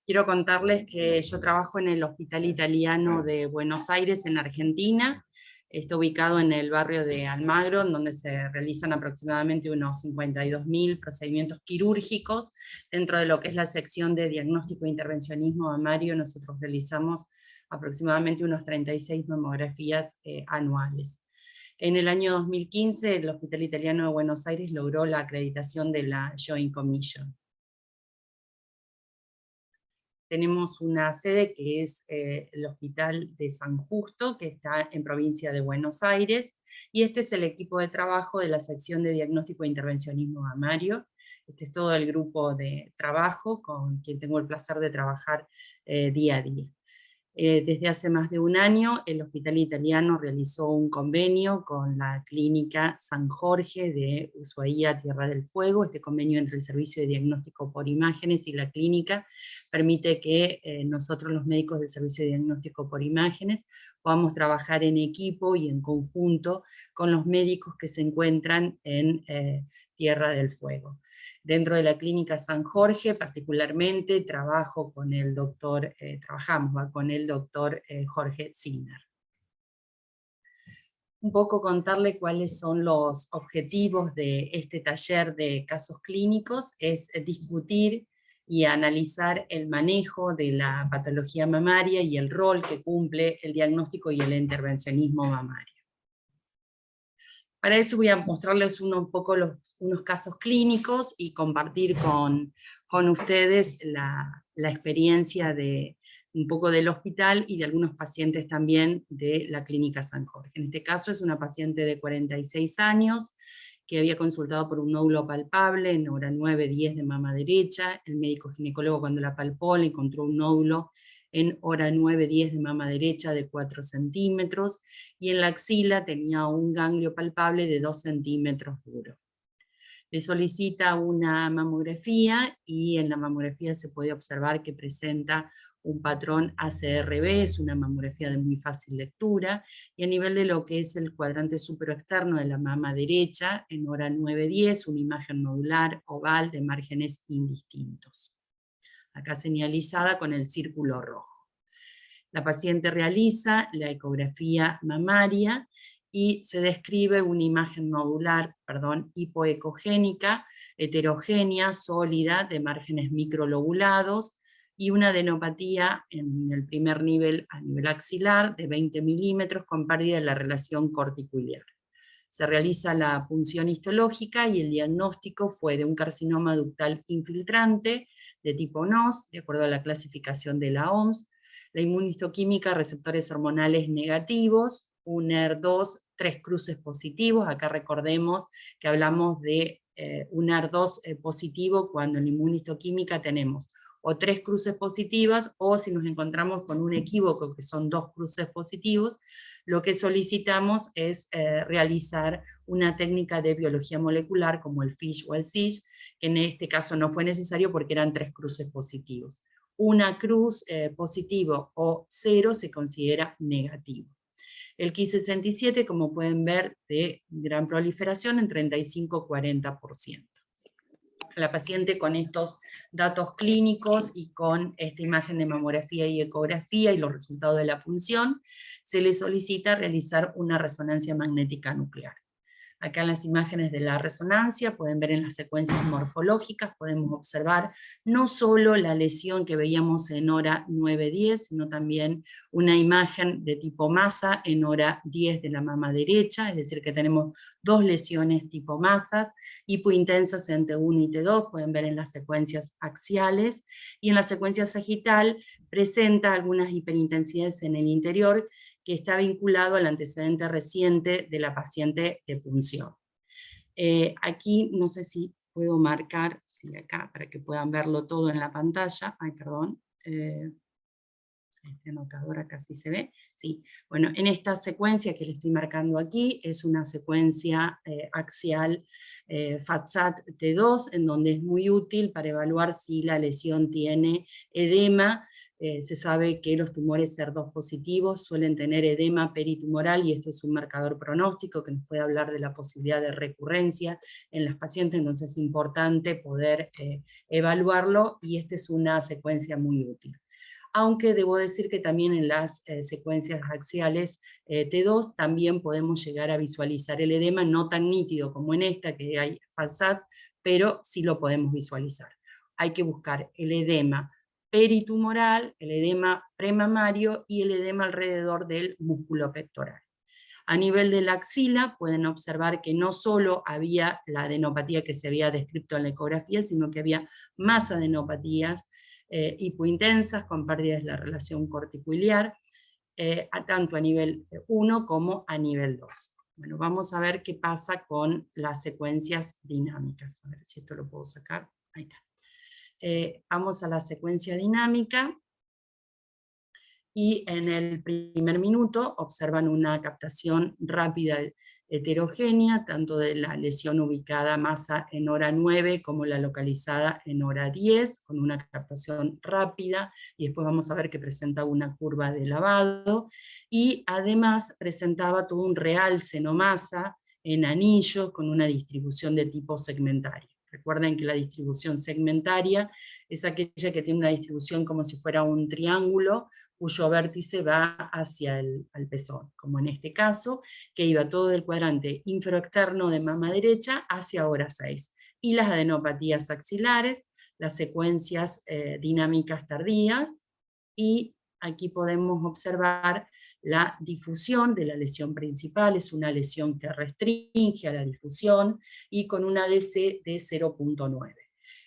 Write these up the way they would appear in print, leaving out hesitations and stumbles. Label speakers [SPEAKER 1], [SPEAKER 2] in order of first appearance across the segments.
[SPEAKER 1] Quiero contarles que yo trabajo en el Hospital Italiano de Buenos Aires, en Argentina. Está ubicado en el barrio de Almagro, en donde se realizan aproximadamente unos 52.000 procedimientos quirúrgicos. Dentro de lo que es la sección de diagnóstico e intervencionismo mamario, nosotros realizamos aproximadamente unos 36 mamografías anuales. En el año 2015, el Hospital Italiano de Buenos Aires logró la acreditación de la Joint Commission. Tenemos una sede que es el Hospital de San Justo, que está en provincia de Buenos Aires, y este es el equipo de trabajo de la sección de diagnóstico e intervencionismo mamario. Este es todo el grupo de trabajo con quien tengo el placer de trabajar día a día. Desde hace más de un año, el Hospital Italiano realizó un convenio con la Clínica San Jorge de Ushuaia, Tierra del Fuego. Este convenio entre el Servicio de Diagnóstico por Imágenes y la clínica permite que nosotros, los médicos del Servicio de Diagnóstico por Imágenes, podamos trabajar en equipo y en conjunto con los médicos que se encuentran en Tierra del Fuego. Dentro de la Clínica San Jorge, particularmente, trabajamos con el doctor Jorge Zinner. Un poco contarle cuáles son los objetivos de este taller de casos clínicos, es discutir y analizar el manejo de la patología mamaria y el rol que cumple el diagnóstico y el intervencionismo mamario. Para eso voy a mostrarles un poco unos casos clínicos y compartir con ustedes la experiencia de un poco del hospital y de algunos pacientes también de la Clínica San Jorge. En este caso es una paciente de 46 años que había consultado por un nódulo palpable en hora 9-10 de mama derecha. El médico ginecólogo, cuando la palpó, le encontró un nódulo en hora 9-10 de mama derecha de 4 centímetros, y en la axila tenía un ganglio palpable de 2 centímetros duro. Le solicita una mamografía, y en la mamografía se puede observar que presenta un patrón ACRB, es una mamografía de muy fácil lectura, y a nivel de lo que es el cuadrante superoexterno de la mama derecha, en hora 9-10, una imagen nodular oval de márgenes indistintos, acá señalizada con el círculo rojo. La paciente realiza la ecografía mamaria y se describe una imagen nodular, hipoecogénica, heterogénea, sólida, de márgenes microlobulados, y una adenopatía en el primer nivel, a nivel axilar, de 20 milímetros, con pérdida de la relación corticular. Se realiza la punción histológica y el diagnóstico fue de un carcinoma ductal infiltrante de tipo NOS, de acuerdo a la clasificación de la OMS, la inmunistoquímica, receptores hormonales negativos, un ER2, 3 cruces positivos. Acá recordemos que hablamos de un ER2 positivo cuando en la inmunistoquímica tenemos o 3 cruces positivas, o si nos encontramos con un equívoco que son 2 cruces positivos, lo que solicitamos es realizar una técnica de biología molecular como el FISH o el SISH, que en este caso no fue necesario porque eran 3 cruces positivos. Una cruz positivo o 0 se considera negativo. El Ki-67, como pueden ver, de gran proliferación en 35-40%. La paciente, con estos datos clínicos y con esta imagen de mamografía y ecografía y los resultados de la punción, se le solicita realizar una resonancia magnética nuclear. Acá en las imágenes de la resonancia pueden ver en las secuencias morfológicas, podemos observar no solo la lesión que veíamos en hora 9-10, sino también una imagen de tipo masa en hora 10 de la mama derecha, es decir que tenemos 2 lesiones tipo masas, hipointensas en T1 y T2, pueden ver en las secuencias axiales, y en la secuencia sagital presenta algunas hiperintensidades en el interior, que está vinculado al antecedente reciente de la paciente de punción. Aquí no sé si puedo marcar, sí, acá, para que puedan verlo todo en la pantalla. Ay, perdón. Este anotador acá sí se ve. Sí. Bueno, en esta secuencia que le estoy marcando aquí, es una secuencia axial FATSAT T2, en donde es muy útil para evaluar si la lesión tiene edema, Se sabe que los tumores HER2 positivos suelen tener edema peritumoral, y esto es un marcador pronóstico que nos puede hablar de la posibilidad de recurrencia en las pacientes, entonces es importante poder evaluarlo, y esta es una secuencia muy útil. Aunque debo decir que también en las secuencias axiales T2 también podemos llegar a visualizar el edema, no tan nítido como en esta, que hay FASAT, pero sí lo podemos visualizar. Hay que buscar el edema peritumoral, el edema premamario y el edema alrededor del músculo pectoral. A nivel de la axila pueden observar que no solo había la adenopatía que se había descrito en la ecografía, sino que había más adenopatías hipointensas con pérdidas de la relación corticoiliar, tanto a nivel 1 como a nivel 2. Bueno, vamos a ver qué pasa con las secuencias dinámicas. A ver si esto lo puedo sacar. Ahí está. Vamos a la secuencia dinámica, y en el primer minuto observan una captación rápida heterogénea, tanto de la lesión ubicada masa en hora 9 como la localizada en hora 10, con una captación rápida, y después vamos a ver que presenta una curva de lavado, y además presentaba todo un realce no masa en anillos con una distribución de tipo segmentario. Recuerden que la distribución segmentaria es aquella que tiene una distribución como si fuera un triángulo, cuyo vértice va hacia el pezón, como en este caso, que iba todo del cuadrante inferoexterno de mama derecha hacia hora 6. Y las adenopatías axilares, las secuencias dinámicas tardías, y aquí podemos observar la difusión de la lesión principal, es una lesión que restringe a la difusión, y con una DC de 0.9.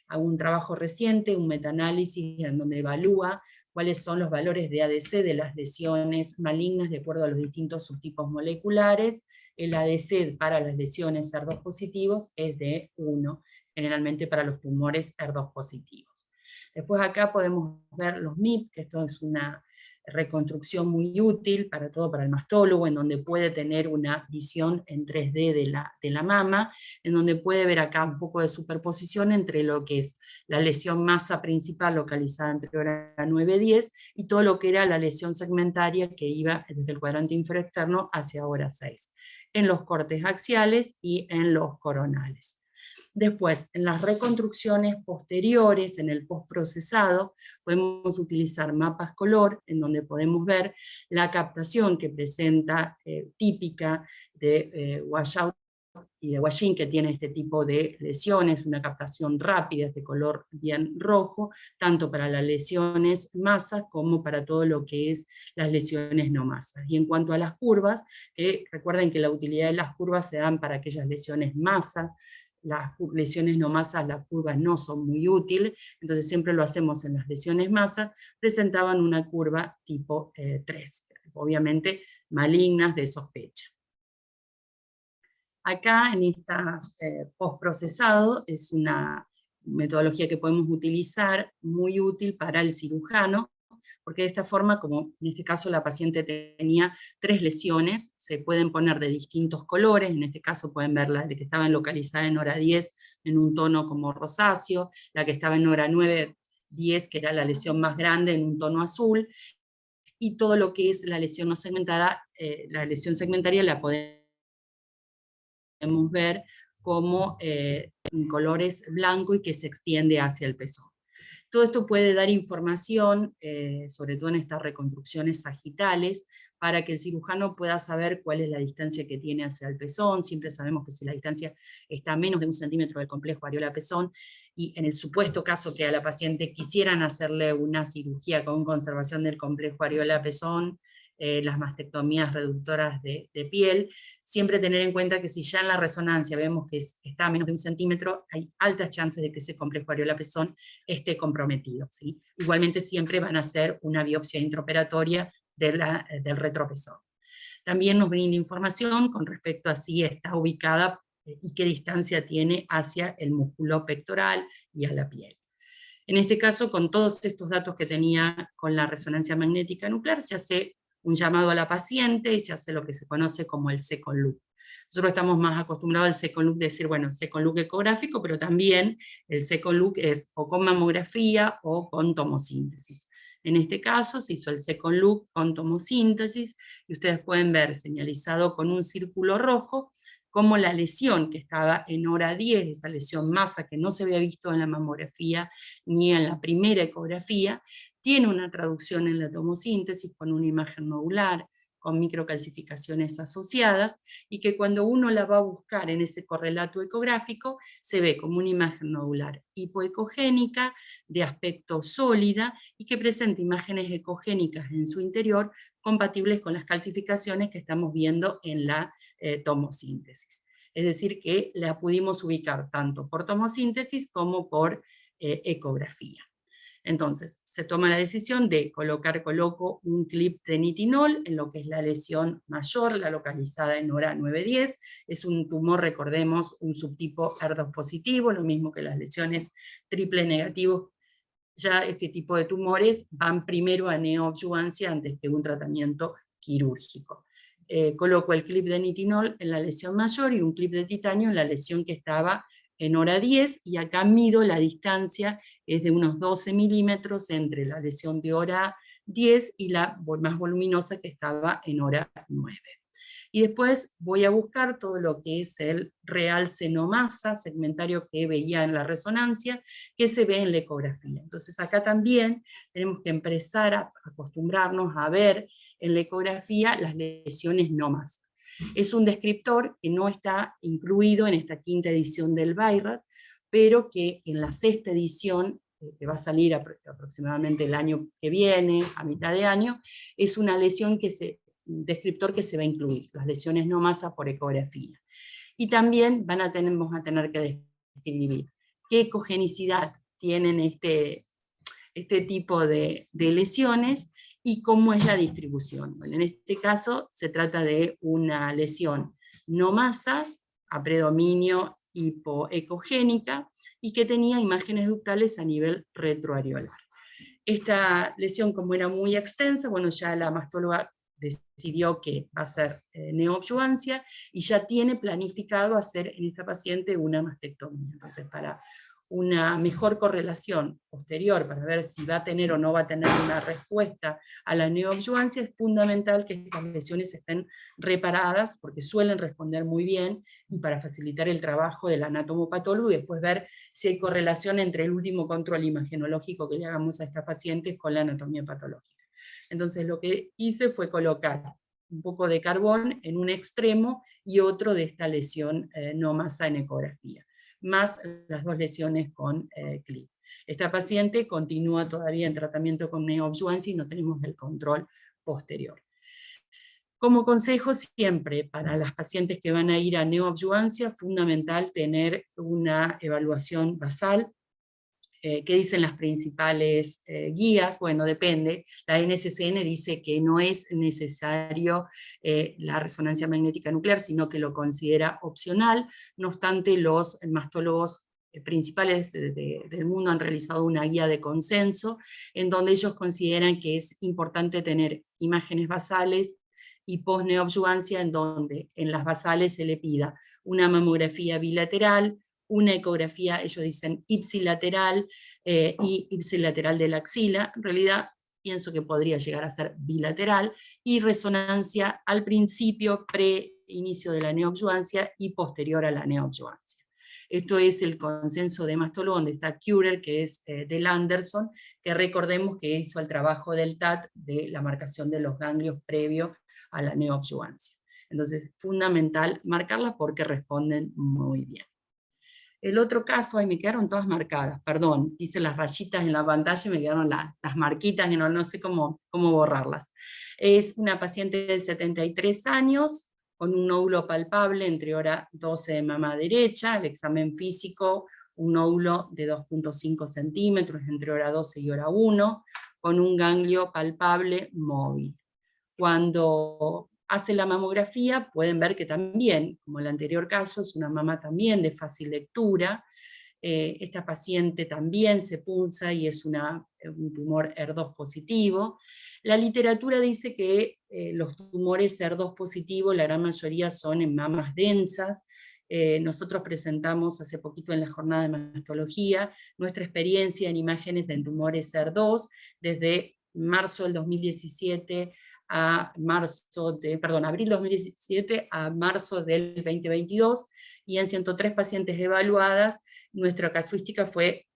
[SPEAKER 1] Hago un trabajo reciente, un metaanálisis en donde evalúa cuáles son los valores de ADC de las lesiones malignas de acuerdo a los distintos subtipos moleculares. El ADC para las lesiones HER2 positivos es de 1, generalmente para los tumores HER2 positivos. Después acá podemos ver los MIP, que esto es una reconstrucción muy útil para todo, para el mastólogo, en donde puede tener una visión en 3D de la mama, en donde puede ver acá un poco de superposición entre lo que es la lesión masa principal localizada entre hora 9 y 10, y todo lo que era la lesión segmentaria que iba desde el cuadrante inferoexterno hacia hora 6, en los cortes axiales y en los coronales. Después, en las reconstrucciones posteriores, en el postprocesado, podemos utilizar mapas color, en donde podemos ver la captación que presenta típica de washout y de washing, que tiene este tipo de lesiones, una captación rápida de color bien rojo, tanto para las lesiones masas como para todo lo que es las lesiones no masas. Y en cuanto a las curvas, recuerden que la utilidad de las curvas se dan para aquellas lesiones masas, las lesiones no masas, las curvas no son muy útiles, entonces siempre lo hacemos en las lesiones masas, presentaban una curva tipo 3, obviamente malignas de sospecha. Acá en estas postprocesado es una metodología que podemos utilizar muy útil para el cirujano, porque de esta forma, como en este caso la paciente tenía 3 lesiones, se pueden poner de distintos colores, en este caso pueden ver la de que estaba localizada en hora 10 en un tono como rosáceo, la que estaba en hora 9, 10, que era la lesión más grande, en un tono azul, y todo lo que es la lesión no segmentada, la lesión segmentaria la podemos ver como en colores blanco y que se extiende hacia el pezón. Todo esto puede dar información, sobre todo en estas reconstrucciones sagitales, para que el cirujano pueda saber cuál es la distancia que tiene hacia el pezón. Siempre sabemos que si la distancia está a menos de 1 centímetro del complejo areola-pezón, y en el supuesto caso que a la paciente quisieran hacerle una cirugía con conservación del complejo areola-pezón, las mastectomías reductoras de piel, siempre tener en cuenta que si ya en la resonancia vemos que está a menos de 1 centímetro, hay altas chances de que ese complejo areola-pezón esté comprometido, ¿sí? Igualmente siempre van a hacer una biopsia intraoperatoria del retropezón. También nos brinda información con respecto a si está ubicada y qué distancia tiene hacia el músculo pectoral y a la piel. En este caso, con todos estos datos que tenía con la resonancia magnética nuclear, se hace un llamado a la paciente y se hace lo que se conoce como el second look. Nosotros estamos más acostumbrados al second look de decir, bueno, second look ecográfico, pero también el second look es o con mamografía o con tomosíntesis. En este caso se hizo el second look con tomosíntesis, y ustedes pueden ver señalizado con un círculo rojo como la lesión que estaba en hora 10, esa lesión masa que no se había visto en la mamografía ni en la primera ecografía, tiene una traducción en la tomosíntesis con una imagen nodular, con microcalcificaciones asociadas, y que cuando uno la va a buscar en ese correlato ecográfico, se ve como una imagen nodular hipoecogénica, de aspecto sólida, y que presenta imágenes ecogénicas en su interior, compatibles con las calcificaciones que estamos viendo en la tomosíntesis. Es decir, que la pudimos ubicar tanto por tomosíntesis como por ecografía. Entonces, se toma la decisión de coloco un clip de nitinol en lo que es la lesión mayor, la localizada en hora 9-10, es un tumor, recordemos, un subtipo ER2 positivo, lo mismo que las lesiones triple negativos. Ya este tipo de tumores van primero a neoadyuvancia antes que un tratamiento quirúrgico. Coloco el clip de nitinol en la lesión mayor y un clip de titanio en la lesión que estaba en hora 10, y acá mido la distancia, es de unos 12 milímetros entre la lesión de hora 10 y la más voluminosa que estaba en hora 9. Y después voy a buscar todo lo que es el realce no masa segmentario que veía en la resonancia, que se ve en la ecografía. Entonces acá también tenemos que empezar a acostumbrarnos a ver en la ecografía las lesiones no masa. Es un descriptor que no está incluido en esta quinta edición del BI-RADS, pero que en la sexta edición, que va a salir aproximadamente el año que viene, a mitad de año, es una lesión descriptor que se va a incluir, las lesiones no masa por ecografía. Y también vamos a tener que describir qué ecogenicidad tienen este tipo de lesiones y cómo es la distribución. Bueno, en este caso se trata de una lesión no masa a predominio hipoecogénica y que tenía imágenes ductales a nivel retroareolar. Esta lesión, como era muy extensa, bueno, ya la mastóloga decidió que va a ser neoadyuvancia y ya tiene planificado hacer en esta paciente una mastectomía. Entonces, para una mejor correlación posterior, para ver si va a tener o no va a tener una respuesta a la neoadyuvancia, es fundamental que estas lesiones estén reparadas, porque suelen responder muy bien, y para facilitar el trabajo del anatomopatólogo, y después ver si hay correlación entre el último control imagenológico que le hagamos a esta paciente con la anatomía patológica. Entonces lo que hice fue colocar un poco de carbón en un extremo y otro de esta lesión no masa en ecografía, más las dos lesiones con clip. Esta paciente continúa todavía en tratamiento con neoadyuvancia y no tenemos el control posterior. Como consejo siempre para las pacientes que van a ir a neoadyuvancia, fundamental tener una evaluación basal. ¿Qué dicen las principales guías? Bueno, depende. La NCCN dice que no es necesario la resonancia magnética nuclear, sino que lo considera opcional. No obstante, los mastólogos principales del mundo han realizado una guía de consenso, en donde ellos consideran que es importante tener imágenes basales y post-neoadyuvancia, en donde en las basales se le pida una mamografía bilateral, una ecografía, ellos dicen ipsilateral, y ipsilateral de la axila. En realidad pienso que podría llegar a ser bilateral, y resonancia al principio, pre-inicio de la neoadyuvancia y posterior a la neoadyuvancia. Esto es el consenso de mastólogo, donde está Kührer, que es del Anderson, que recordemos que hizo el trabajo del TAT de la marcación de los ganglios previo a la neoadyuvancia. Entonces, fundamental marcarlas porque responden muy bien. El otro caso, ahí me quedaron todas marcadas, perdón, hice las rayitas en la pantalla y me quedaron las marquitas y no sé cómo borrarlas. Es una paciente de 73 años, con un nódulo palpable entre hora 12 de mama derecha, el examen físico, un nódulo de 2.5 centímetros entre hora 12 y hora 1, con un ganglio palpable móvil. Cuando hace la mamografía, pueden ver que también, como el anterior caso, es una mama también de fácil lectura, Esta paciente también se punza y es un tumor HER2 positivo. La literatura dice que los tumores HER2 positivos, la gran mayoría son en mamas densas. Nosotros presentamos hace poquito en la jornada de mastología nuestra experiencia en imágenes en tumores HER2 desde marzo del 2017 abril 2017 a marzo del 2022, y en 103 pacientes evaluadas, nuestra casuística fue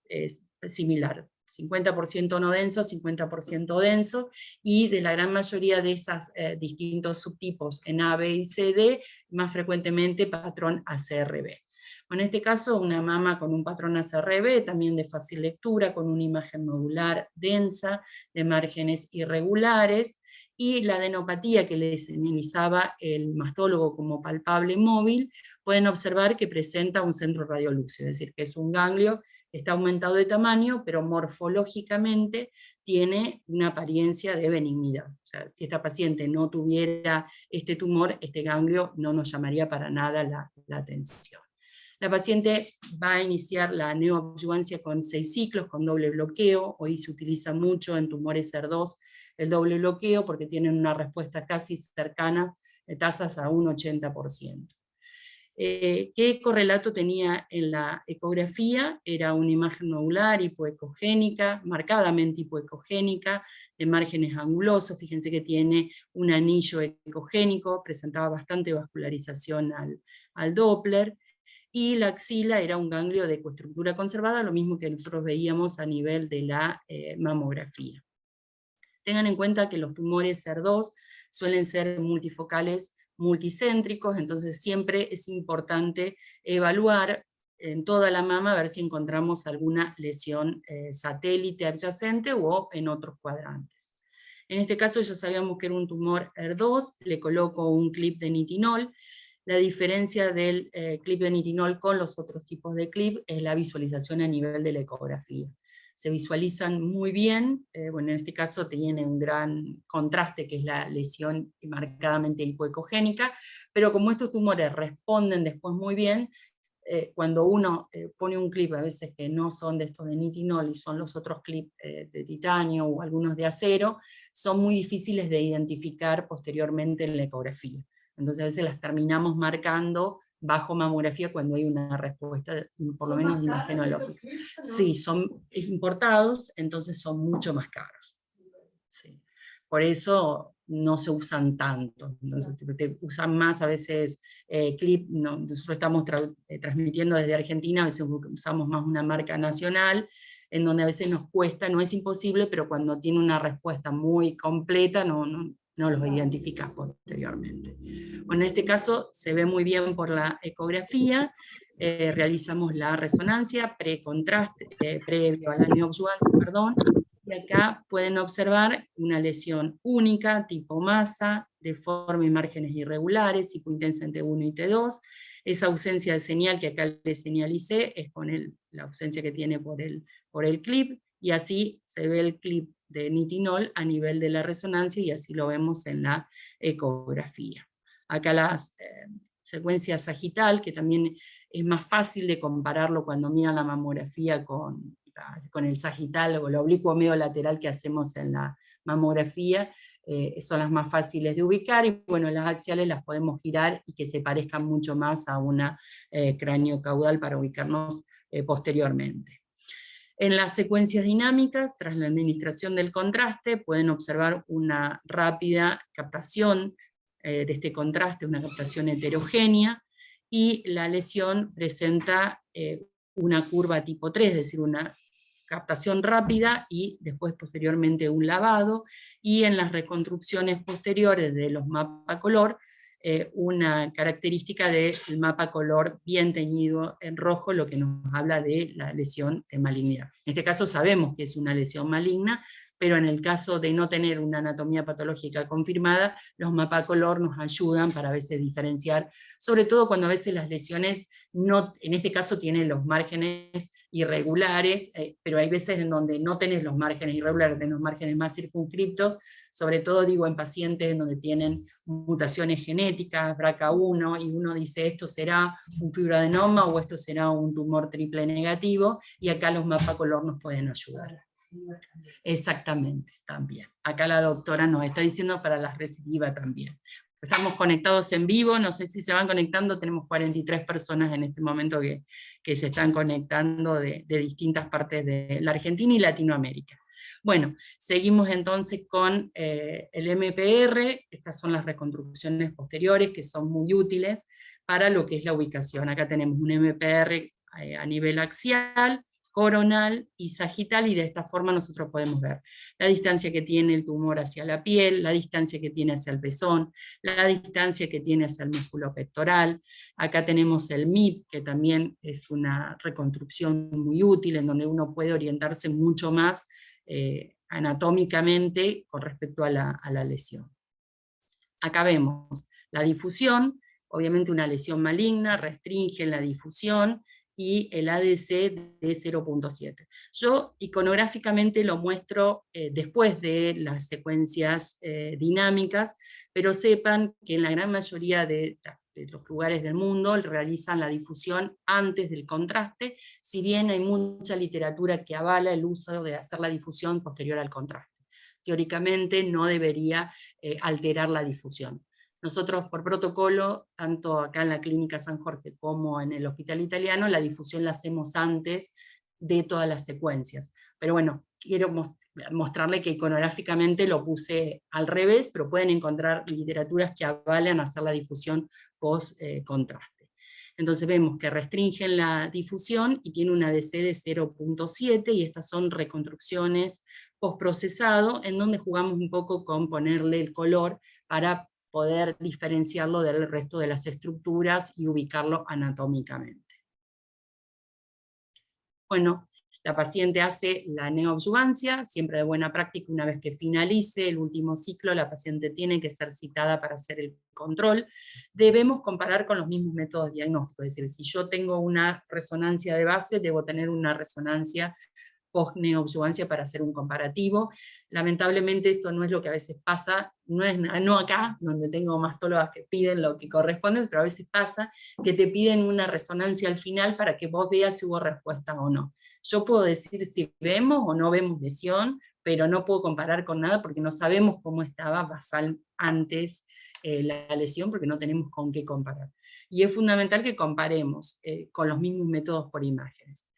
[SPEAKER 1] similar, 50% no denso, 50% denso, y de la gran mayoría de esos distintos subtipos en A, B y C, D, más frecuentemente patrón ACRB. En este caso, una mama con un patrón ACRB, también de fácil lectura, con una imagen nodular densa, de márgenes irregulares, y la adenopatía que le señalizaba el mastólogo como palpable móvil, pueden observar que presenta un centro radiolúcido, es decir, que es un ganglio que está aumentado de tamaño, pero morfológicamente tiene una apariencia de benignidad. O sea, si esta paciente no tuviera este tumor, este ganglio no nos llamaría para nada la atención. La paciente va a iniciar la neoadyuvancia con 6 ciclos, con doble bloqueo. Hoy se utiliza mucho en tumores HER2 el doble bloqueo porque tienen una respuesta casi cercana de tasas a un 80%. ¿Qué correlato tenía en la ecografía? Era una imagen nodular hipoecogénica, marcadamente hipoecogénica, de márgenes angulosos. Fíjense que tiene un anillo ecogénico, presentaba bastante vascularización al Doppler, y la axila era un ganglio de ecoestructura conservada, lo mismo que nosotros veíamos a nivel de la mamografía. Tengan en cuenta que los tumores HER2 suelen ser multifocales multicéntricos, entonces siempre es importante evaluar en toda la mama a ver si encontramos alguna lesión satélite adyacente o en otros cuadrantes. En este caso ya sabíamos que era un tumor HER2, le coloco un clip de nitinol. La diferencia del clip de nitinol con los otros tipos de clip es la visualización a nivel de la ecografía. Se visualizan muy bien, bueno, en este caso tiene un gran contraste que es la lesión marcadamente hipoecogénica, pero como estos tumores responden después muy bien, cuando uno pone un clip, a veces que no son de estos de nitinol y son los otros clips de titanio o algunos de acero, son muy difíciles de identificar posteriormente en la ecografía. Entonces a veces las terminamos marcando bajo mamografía cuando hay una respuesta, por lo menos imagenológica. Sí, son importados, entonces son mucho más caros. Sí. Por eso no se usan tanto. Entonces, te usan más a veces clip, no, nosotros estamos transmitiendo desde Argentina, a veces usamos más una marca nacional, en donde a veces nos cuesta, no es imposible, pero cuando tiene una respuesta muy completa, no los identificas posteriormente. Bueno, en este caso se ve muy bien por la ecografía, realizamos la resonancia pre-contraste, previo a la neoadyuvancia, perdón, y acá pueden observar una lesión única, tipo masa, deforme y márgenes irregulares, hipointensa en T1 y T2. Esa ausencia de señal que acá les señalicé es con la ausencia que tiene por el clip, y así se ve el clip de nitinol a nivel de la resonancia, y así lo vemos en la ecografía. Acá la secuencia sagital, que también es más fácil de compararlo cuando miran la mamografía con el sagital o el oblicuo medio lateral que hacemos en la mamografía, son las más fáciles de ubicar, y bueno, las axiales las podemos girar y que se parezcan mucho más a una cráneo-caudal para ubicarnos posteriormente. En las secuencias dinámicas, tras la administración del contraste, pueden observar una rápida captación de este contraste, una captación heterogénea, y la lesión presenta una curva tipo 3, es decir, una captación rápida y después posteriormente un lavado, y en las reconstrucciones posteriores de los mapas color, una característica del mapa color bien teñido en rojo, lo que nos habla de la lesión de malignidad. En este caso sabemos que es una lesión maligna, pero en el caso de no tener una anatomía patológica confirmada, los mapacolor nos ayudan para a veces diferenciar, sobre todo cuando a veces las lesiones, no, en este caso tienen los márgenes irregulares, pero hay veces en donde no tenés los márgenes irregulares, tenés los márgenes más circunscriptos, sobre todo digo en pacientes en donde tienen mutaciones genéticas, BRCA1, y uno dice esto será un fibroadenoma o esto será un tumor triple negativo, y acá los mapacolor nos pueden ayudar. Exactamente, también. Acá la doctora nos está diciendo para las recidivas también. Estamos conectados en vivo, no sé si se van conectando, tenemos 43 personas en este momento que se están conectando de distintas partes de la Argentina y Latinoamérica. Bueno, seguimos entonces con el MPR, estas son las reconstrucciones posteriores que son muy útiles para lo que es la ubicación. Acá tenemos un MPR a nivel axial, coronal y sagital, y de esta forma nosotros podemos ver la distancia que tiene el tumor hacia la piel, la distancia que tiene hacia el pezón, la distancia que tiene hacia el músculo pectoral. Acá tenemos el MIP, que también es una reconstrucción muy útil, en donde uno puede orientarse mucho más anatómicamente con respecto a la lesión. Acá vemos la difusión, obviamente una lesión maligna, restringe la difusión, y el ADC de 0.7. Yo iconográficamente lo muestro después de las secuencias dinámicas, pero sepan que en la gran mayoría de los lugares del mundo realizan la difusión antes del contraste, si bien hay mucha literatura que avala el uso de hacer la difusión posterior al contraste. Teóricamente no debería alterar la difusión. Nosotros por protocolo, tanto acá en la Clínica San Jorge como en el Hospital Italiano, la difusión la hacemos antes de todas las secuencias. Pero bueno, quiero mostrarle que iconográficamente lo puse al revés, pero pueden encontrar literaturas que avalan hacer la difusión post-contraste. Entonces vemos que restringen la difusión y tiene una ADC de 0.7, y estas son reconstrucciones post-procesado, en donde jugamos un poco con ponerle el color para poder diferenciarlo del resto de las estructuras y ubicarlo anatómicamente. Bueno, la paciente hace la neoadyuvancia, siempre de buena práctica. Una vez que finalice el último ciclo, la paciente tiene que ser citada para hacer el control. Debemos comparar con los mismos métodos diagnósticos, es decir, si yo tengo una resonancia de base, debo tener una resonancia post-neoadyuvancia para hacer un comparativo. Lamentablemente esto no es lo que a veces pasa, no acá, donde tengo mastólogas que piden lo que corresponde, pero a veces pasa que te piden una resonancia al final para que vos veas si hubo respuesta o no. Yo puedo decir si vemos o no vemos lesión, pero no puedo comparar con nada porque no sabemos cómo estaba basal antes la lesión, porque no tenemos con qué comparar. Y es fundamental que comparemos con los mismos métodos por imágenes.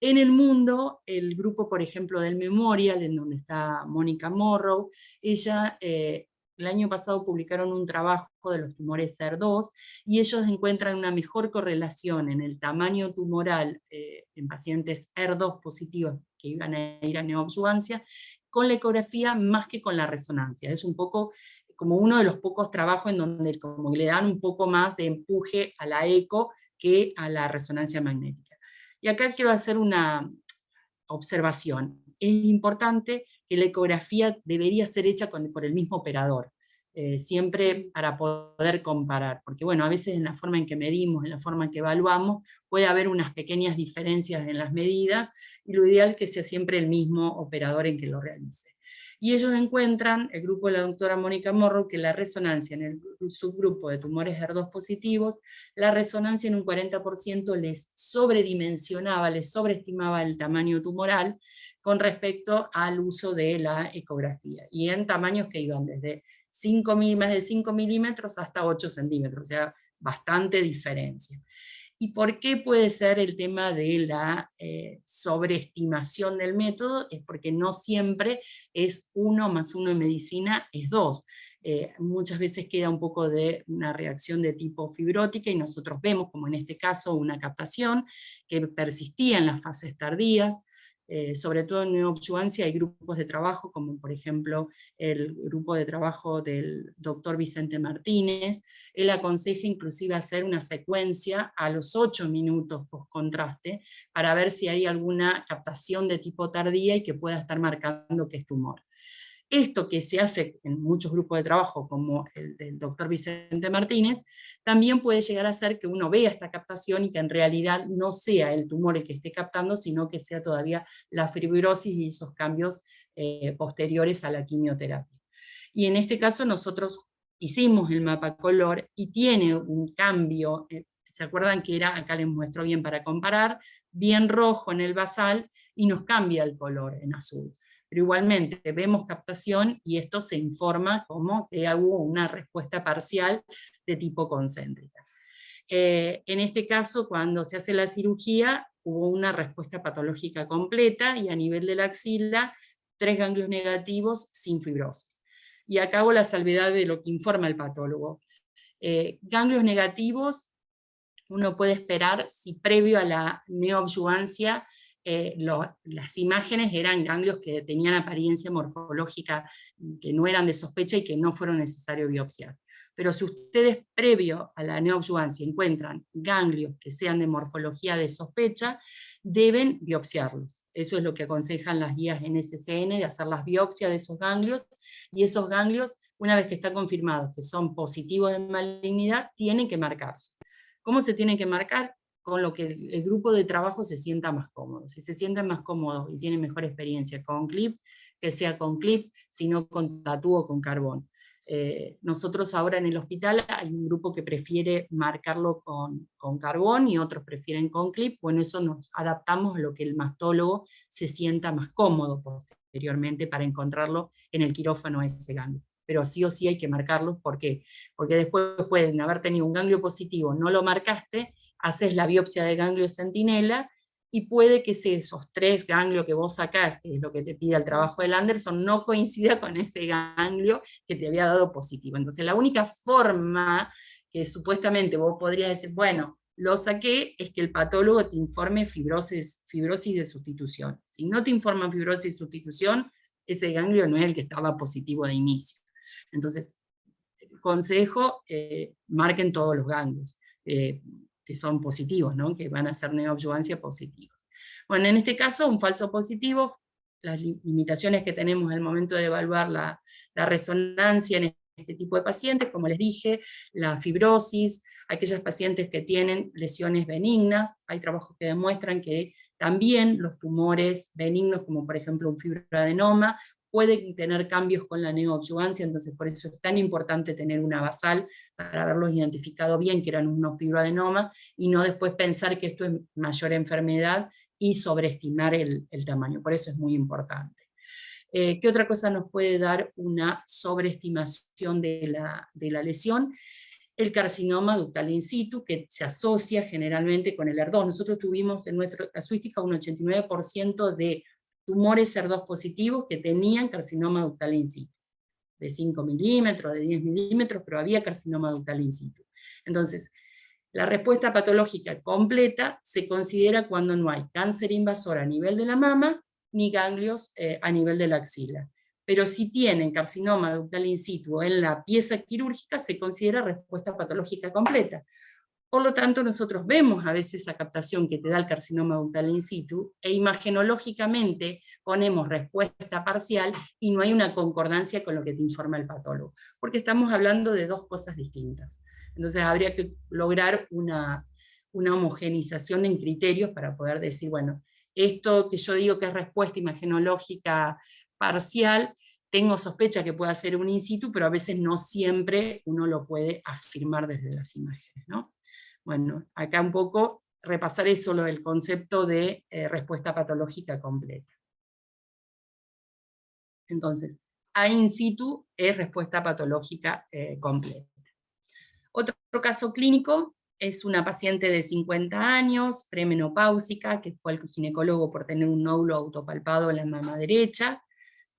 [SPEAKER 1] En el mundo, el grupo, por ejemplo, del Memorial, en donde está Mónica Morrow, ella el año pasado publicaron un trabajo de los tumores ER2, y ellos encuentran una mejor correlación en el tamaño tumoral en pacientes ER2 positivos que iban a ir a neoadyuvancia, con la ecografía más que con la resonancia. Es un poco como uno de los pocos trabajos en donde como le dan un poco más de empuje a la eco que a la resonancia magnética. Y acá quiero hacer una observación. Es importante que la ecografía debería ser hecha por el mismo operador, siempre para poder comparar, porque bueno, a veces en la forma en que medimos, en la forma en que evaluamos, puede haber unas pequeñas diferencias en las medidas, y lo ideal es que sea siempre el mismo operador en que lo realice. Y ellos encuentran, el grupo de la doctora Mónica Morrow, que la resonancia en el subgrupo de tumores HER2 positivos, la resonancia en un 40% les sobredimensionaba, les sobreestimaba el tamaño tumoral con respecto al uso de la ecografía, y en tamaños que iban desde más de 5 milímetros hasta 8 centímetros, o sea, bastante diferencia. ¿Y por qué puede ser el tema de la sobreestimación del método? Es porque no siempre es 1 más 1 en medicina es 2. Muchas veces queda un poco de una reacción de tipo fibrótica, y nosotros vemos, como en este caso, una captación que persistía en las fases tardías. sobre todo en neoadyuvancia hay grupos de trabajo, como por ejemplo el grupo de trabajo del doctor Vicente Martínez. Él aconseja inclusive hacer una secuencia a los 8 minutos post-contraste, para ver si hay alguna captación de tipo tardía y que pueda estar marcando que es tumor. Esto que se hace en muchos grupos de trabajo, como el del doctor Vicente Martínez, también puede llegar a ser que uno vea esta captación y que en realidad no sea el tumor el que esté captando, sino que sea todavía la fibrosis y esos cambios posteriores a la quimioterapia. Y en este caso nosotros hicimos el mapa color y tiene un cambio, ¿se acuerdan que era, acá les muestro bien para comparar, bien rojo en el basal y nos cambia el color en azul? Pero igualmente vemos captación y esto se informa como que hubo una respuesta parcial de tipo concéntrica. En este caso, cuando se hace la cirugía, hubo una respuesta patológica completa y a nivel de la axila, 3 ganglios negativos sin fibrosis. Y acá hago la salvedad de lo que informa el patólogo. Ganglios negativos, uno puede esperar si previo a la neoadyuvancia las imágenes eran ganglios que tenían apariencia morfológica, que no eran de sospecha y que no fueron necesario biopsiar. Pero si ustedes previo a la neoadyuvancia encuentran ganglios que sean de morfología de sospecha, deben biopsiarlos. Eso es lo que aconsejan las guías NCCN, de hacer las biopsias de esos ganglios, y esos ganglios, una vez que está confirmado que son positivos de malignidad, tienen que marcarse. ¿Cómo se tienen que marcar? Con lo que el grupo de trabajo se sienta más cómodo. Si se sienten más cómodos y tienen mejor experiencia con clip, que sea con clip, sino con tatú o con carbón. Nosotros ahora en el hospital hay un grupo que prefiere marcarlo con carbón y otros prefieren con clip. Bueno, eso nos adaptamos a lo que el mastólogo se sienta más cómodo posteriormente para encontrarlo en el quirófano ese ganglio. Pero sí o sí hay que marcarlo. ¿Por qué? Porque después pueden haber tenido un ganglio positivo, no lo marcaste, haces la biopsia de ganglio centinela, y puede que esos 3 ganglios que vos sacás, que es lo que te pide el trabajo del Anderson, no coincida con ese ganglio que te había dado positivo. Entonces la única forma que supuestamente vos podrías decir, bueno, lo saqué, es que el patólogo te informe fibrosis de sustitución. Si no te informa fibrosis de sustitución, ese ganglio no es el que estaba positivo de inicio. Entonces, consejo, marquen todos los ganglios que son positivos, ¿no? Que van a ser neoadyuvancia positivos. Bueno, en este caso, un falso positivo, las limitaciones que tenemos al momento de evaluar la resonancia en este tipo de pacientes, como les dije, la fibrosis, aquellas pacientes que tienen lesiones benignas, hay trabajos que demuestran que también los tumores benignos, como por ejemplo un fibroadenoma, pueden tener cambios con la neoadyuvancia, entonces por eso es tan importante tener una basal para haberlos identificado bien que eran unos fibroadenomas, y no después pensar que esto es mayor enfermedad y sobreestimar el tamaño. Por eso es muy importante. ¿Qué otra cosa nos puede dar una sobreestimación de la lesión? El carcinoma ductal in situ, que se asocia generalmente con el ER2. Nosotros tuvimos en nuestra casuística un 89% de tumores ER2 positivos que tenían carcinoma ductal in situ, de 5 milímetros, de 10 milímetros, pero había carcinoma ductal in situ. Entonces, la respuesta patológica completa se considera cuando no hay cáncer invasor a nivel de la mama, ni ganglios a nivel de la axila. Pero si tienen carcinoma ductal in situ en la pieza quirúrgica, se considera respuesta patológica completa. Por lo tanto, nosotros vemos a veces esa captación que te da el carcinoma ductal in situ, e imagenológicamente ponemos respuesta parcial y no hay una concordancia con lo que te informa el patólogo, porque estamos hablando de 2 cosas distintas. Entonces habría que lograr una homogeneización en criterios para poder decir, bueno, esto que yo digo que es respuesta imagenológica parcial, tengo sospecha que pueda ser un in situ, pero a veces no siempre uno lo puede afirmar desde las imágenes, ¿no? Bueno, acá un poco repasar eso, lo del concepto de respuesta patológica completa. Entonces, A in situ es respuesta patológica completa. Otro caso clínico es una paciente de 50 años, premenopáusica, que fue al ginecólogo por tener un nódulo autopalpado en la mama derecha,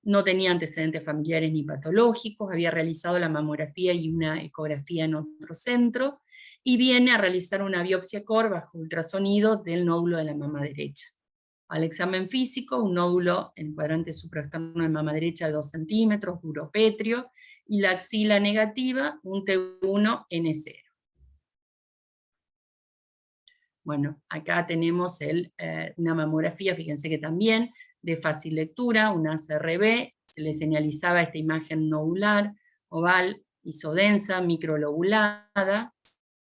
[SPEAKER 1] no tenía antecedentes familiares ni patológicos, había realizado la mamografía y una ecografía en otro centro, y viene a realizar una biopsia core bajo ultrasonido del nódulo de la mama derecha. al examen físico, un nódulo en el cuadrante supraexterno de mama derecha de 2 centímetros, uropetrio, y la axila negativa, un T1N0. Bueno, acá tenemos una mamografía, fíjense que también de fácil lectura, una CRB, se le señalizaba esta imagen nodular, oval, isodensa, microlobulada,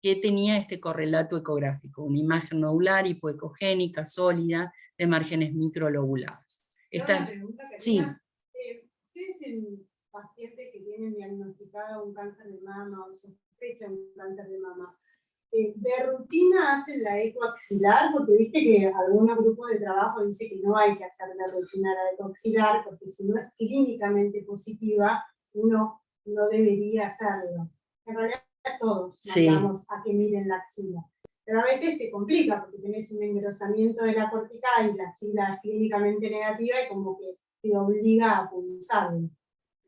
[SPEAKER 1] que tenía este correlato ecográfico, una imagen nodular hipoecogénica, sólida, de márgenes microlobuladas.
[SPEAKER 2] Una pregunta que
[SPEAKER 1] sí.
[SPEAKER 2] ¿Ustedes en pacientes que tienen diagnosticado un cáncer de mama o sospechan un cáncer de mama, de rutina hacen la eco axilar? Porque viste que algún grupo de trabajo dice que no hay que hacer la rutina la eco axilar, porque si no es clínicamente positiva, uno no debería hacerlo. En realidad todos mandamos a que miren la axila. Pero a veces te complica porque tenés un engrosamiento de la cortical y la axila es clínicamente negativa y como que te obliga a pulsarlo,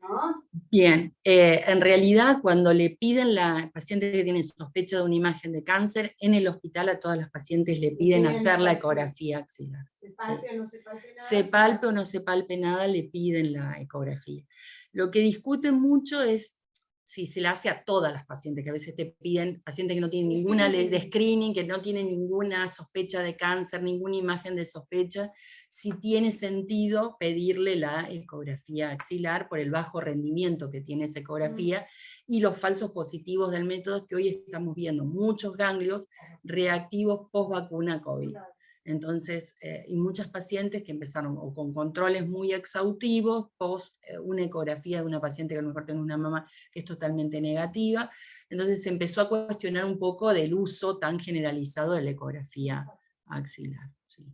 [SPEAKER 2] ¿no?
[SPEAKER 1] Bien, en realidad cuando le piden la paciente que tiene sospecha de una imagen de cáncer, en el hospital a todas las pacientes le piden hacer la ecografía axilar.
[SPEAKER 2] ¿Se palpe o no se palpe nada?
[SPEAKER 1] Se palpe o no se palpe nada, le piden la ecografía. Lo que discuten mucho es si se la hace a todas las pacientes, que a veces te piden, pacientes que no tienen ninguna de screening, que no tienen ninguna sospecha de cáncer, ninguna imagen de sospecha, si tiene sentido pedirle la ecografía axilar por el bajo rendimiento que tiene esa ecografía y los falsos positivos del método, que hoy estamos viendo muchos ganglios reactivos post vacuna COVID. Entonces, y muchas pacientes que empezaron o con controles muy exhaustivos, post una ecografía de una paciente que a lo mejor tiene una mama que es totalmente negativa, entonces se empezó a cuestionar un poco del uso tan generalizado de la ecografía axilar. Sí.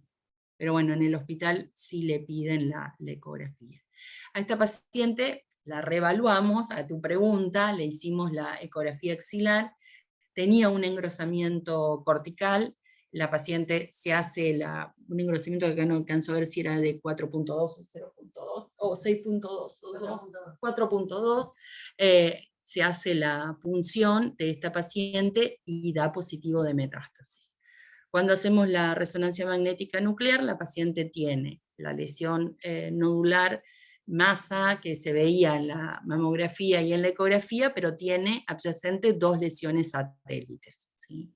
[SPEAKER 1] Pero bueno, en el hospital sí le piden la ecografía. A esta paciente la reevaluamos, a tu pregunta, le hicimos la ecografía axilar, tenía un engrosamiento cortical, la paciente se hace un engrosamiento que acá no alcanzo a ver si era de 4.2 o 0.2 o 6.2 o 4.2, se hace la punción de esta paciente y da positivo de metástasis. Cuando hacemos la resonancia magnética nuclear, la paciente tiene la lesión nodular, masa que se veía en la mamografía y en la ecografía, pero tiene adyacente 2 lesiones satélites, ¿sí?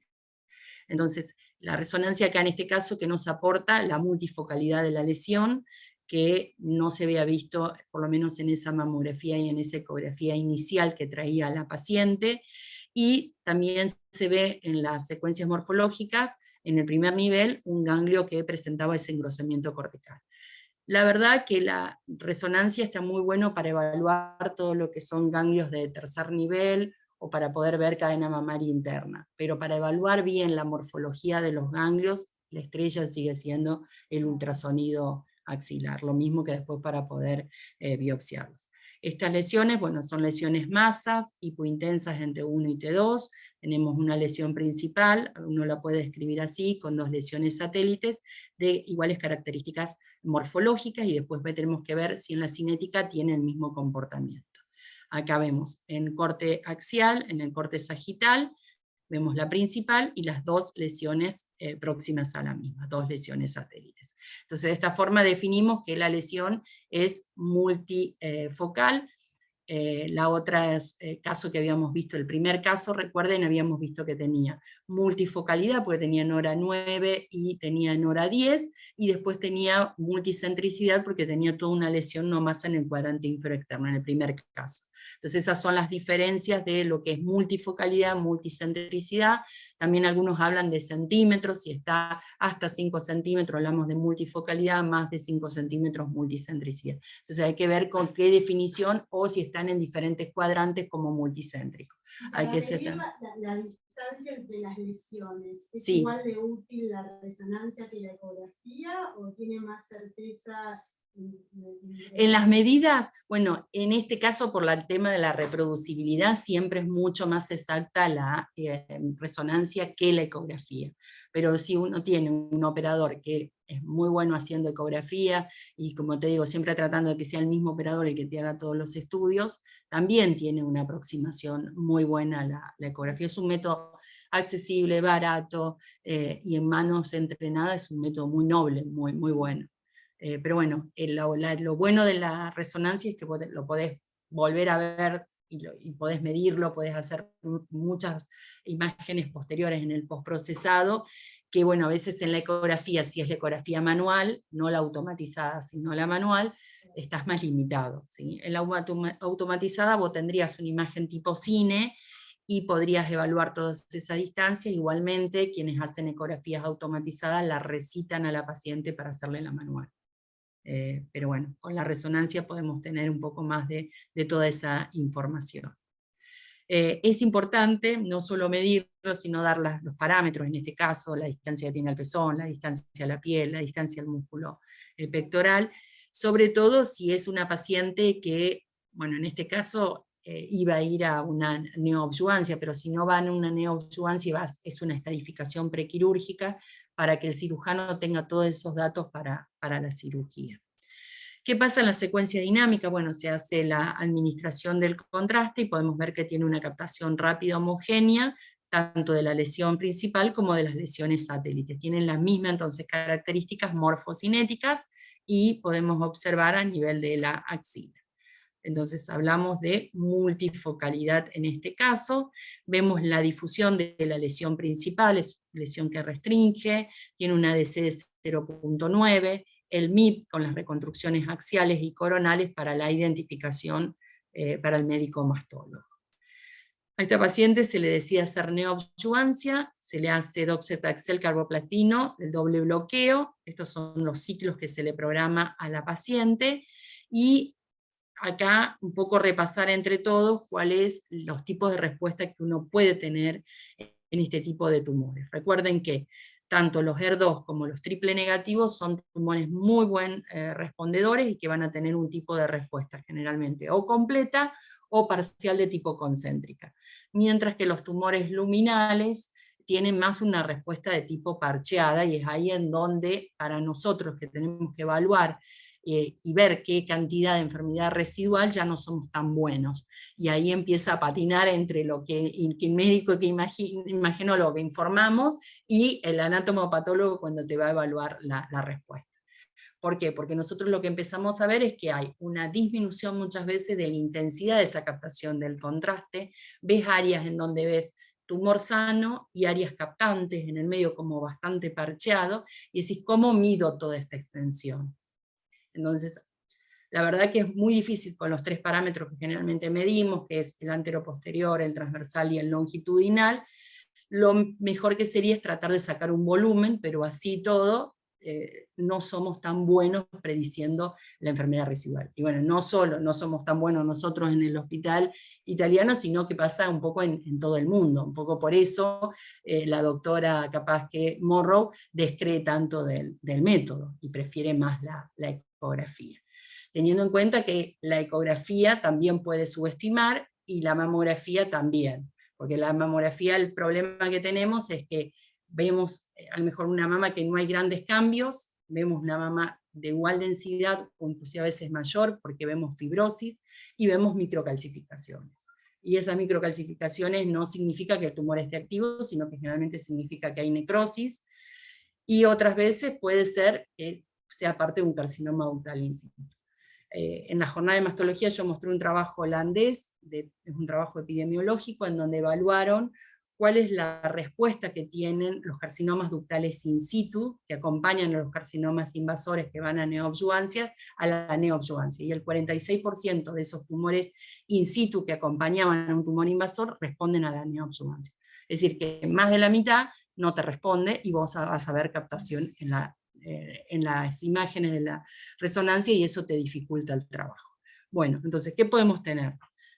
[SPEAKER 1] Entonces, la resonancia acá en este caso que nos aporta la multifocalidad de la lesión, que no se había visto, por lo menos en esa mamografía y en esa ecografía inicial que traía la paciente, y también se ve en las secuencias morfológicas, en el primer nivel, un ganglio que presentaba ese engrosamiento cortical. La verdad que la resonancia está muy bueno para evaluar todo lo que son ganglios de tercer nivel, o para poder ver cadena mamaria interna, pero para evaluar bien la morfología de los ganglios, la estrella sigue siendo el ultrasonido axilar, lo mismo que después para poder biopsiarlos. Estas lesiones, bueno, son lesiones masas, hipointensas en T1 y T2, tenemos una lesión principal, uno la puede describir así, con 2 lesiones satélites de iguales características morfológicas, y después tenemos que ver si en la cinética tiene el mismo comportamiento. Acá vemos en corte axial, en el corte sagital, vemos la principal y las 2 lesiones próximas a la misma, 2 lesiones satélites. Entonces de esta forma definimos que la lesión es multifocal. La otra caso que habíamos visto, el primer caso, recuerden, habíamos visto que tenía multifocalidad, porque tenía Nora 9 y tenía Nora 10, y después tenía multicentricidad, porque tenía toda una lesión no masa en el cuadrante inferior-externo, en el primer caso. Entonces esas son las diferencias de lo que es multifocalidad, multicentricidad. También algunos hablan de centímetros, si está hasta 5 centímetros hablamos de multifocalidad, más de 5 centímetros multicentricidad. Entonces hay que ver con qué definición, o si están en diferentes cuadrantes como multicéntrico.
[SPEAKER 2] Para medir la distancia entre las lesiones, ¿es igual de útil la resonancia que la ecografía o tiene más certeza?
[SPEAKER 1] En las medidas, bueno, en este caso por el tema de la reproducibilidad siempre es mucho más exacta la resonancia que la ecografía, pero si uno tiene un operador que es muy bueno haciendo ecografía, y como te digo, siempre tratando de que sea el mismo operador el que te haga todos los estudios, también tiene una aproximación muy buena la ecografía. Es un método accesible, barato, y en manos entrenadas es un método muy noble, muy, muy bueno. Pero bueno, lo bueno de la resonancia es que lo podés volver a ver y podés medirlo, podés hacer muchas imágenes posteriores en el postprocesado, que bueno, a veces en la ecografía, si es la ecografía manual, no la automatizada, sino la manual, estás más limitado, ¿sí? En la automatizada vos tendrías una imagen tipo cine, y podrías evaluar todas esas distancias. Igualmente, quienes hacen ecografías automatizadas la recitan a la paciente para hacerle la manual. Pero bueno, con la resonancia podemos tener un poco más de toda esa información. Es importante no solo medirlo, sino dar los parámetros, en este caso, la distancia que tiene el pezón, la distancia a la piel, la distancia al músculo pectoral, sobre todo si es una paciente que, bueno, en este caso iba a ir a una neoobjuvancia, pero si no va a una neoobjuvancia, es una estadificación prequirúrgica para que el cirujano tenga todos esos datos para la cirugía. ¿Qué pasa en la secuencia dinámica? Bueno, se hace la administración del contraste y podemos ver que tiene una captación rápida homogénea, tanto de la lesión principal como de las lesiones satélites. Tienen las mismas entonces características morfocinéticas y podemos observar a nivel de la axila. Entonces hablamos de multifocalidad en este caso, vemos la difusión de la lesión principal, es lesión que restringe, tiene una DC de 0.9, el MIP con las reconstrucciones axiales y coronales para la identificación para el médico mastólogo. A esta paciente se le decide hacer neoobjuvancia, se le hace docetaxel carboplatino, el doble bloqueo, estos son los ciclos que se le programa a la paciente, y acá un poco repasar entre todos cuáles los tipos de respuesta que uno puede tener en este tipo de tumores. Recuerden que tanto los HER2 como los triple negativos son tumores muy buen respondedores y que van a tener un tipo de respuesta generalmente o completa o parcial de tipo concéntrica. Mientras que los tumores luminales tienen más una respuesta de tipo parcheada, y es ahí en donde para nosotros que tenemos que evaluar y ver qué cantidad de enfermedad residual ya no somos tan buenos. Y ahí empieza a patinar entre lo que el médico, que imaginólogo que informamos, y el anatomopatólogo cuando te va a evaluar la respuesta. ¿Por qué? Porque nosotros lo que empezamos a ver es que hay una disminución muchas veces de la intensidad de esa captación del contraste, ves áreas en donde ves tumor sano y áreas captantes en el medio como bastante parcheado, y decís, ¿cómo mido toda esta extensión? Entonces, la verdad que es muy difícil con los tres parámetros que generalmente medimos, que es el anteroposterior, el transversal y el longitudinal. Lo mejor que sería es tratar de sacar un volumen, pero así todo, no somos tan buenos prediciendo la enfermedad residual. Y bueno, no solo no somos tan buenos nosotros en el hospital italiano, sino que pasa un poco en todo el mundo. Un poco por eso la doctora, capaz que Morrow, descree tanto del método y prefiere más la ecografía. Teniendo en cuenta que la ecografía también puede subestimar y la mamografía también. Porque la mamografía, el problema que tenemos es que vemos a lo mejor una mama que no hay grandes cambios, vemos una mama de igual densidad, o inclusive a veces mayor, porque vemos fibrosis, y vemos microcalcificaciones. Y esas microcalcificaciones no significa que el tumor esté activo, sino que generalmente significa que hay necrosis, y otras veces puede ser que sea parte de un carcinoma ductal in situ. En la jornada de mastología yo mostré un trabajo holandés, es un trabajo epidemiológico, en donde evaluaron cuál es la respuesta que tienen los carcinomas ductales in situ, que acompañan a los carcinomas invasores que van a neoobjuvancia, a la neoobjuvancia. Y el 46% de esos tumores in situ que acompañaban a un tumor invasor responden a la neoobjuvancia. Es decir, que más de la mitad no te responde, y vos vas a ver captación en las imágenes de la resonancia, y eso te dificulta el trabajo. Bueno, entonces, ¿qué podemos tener?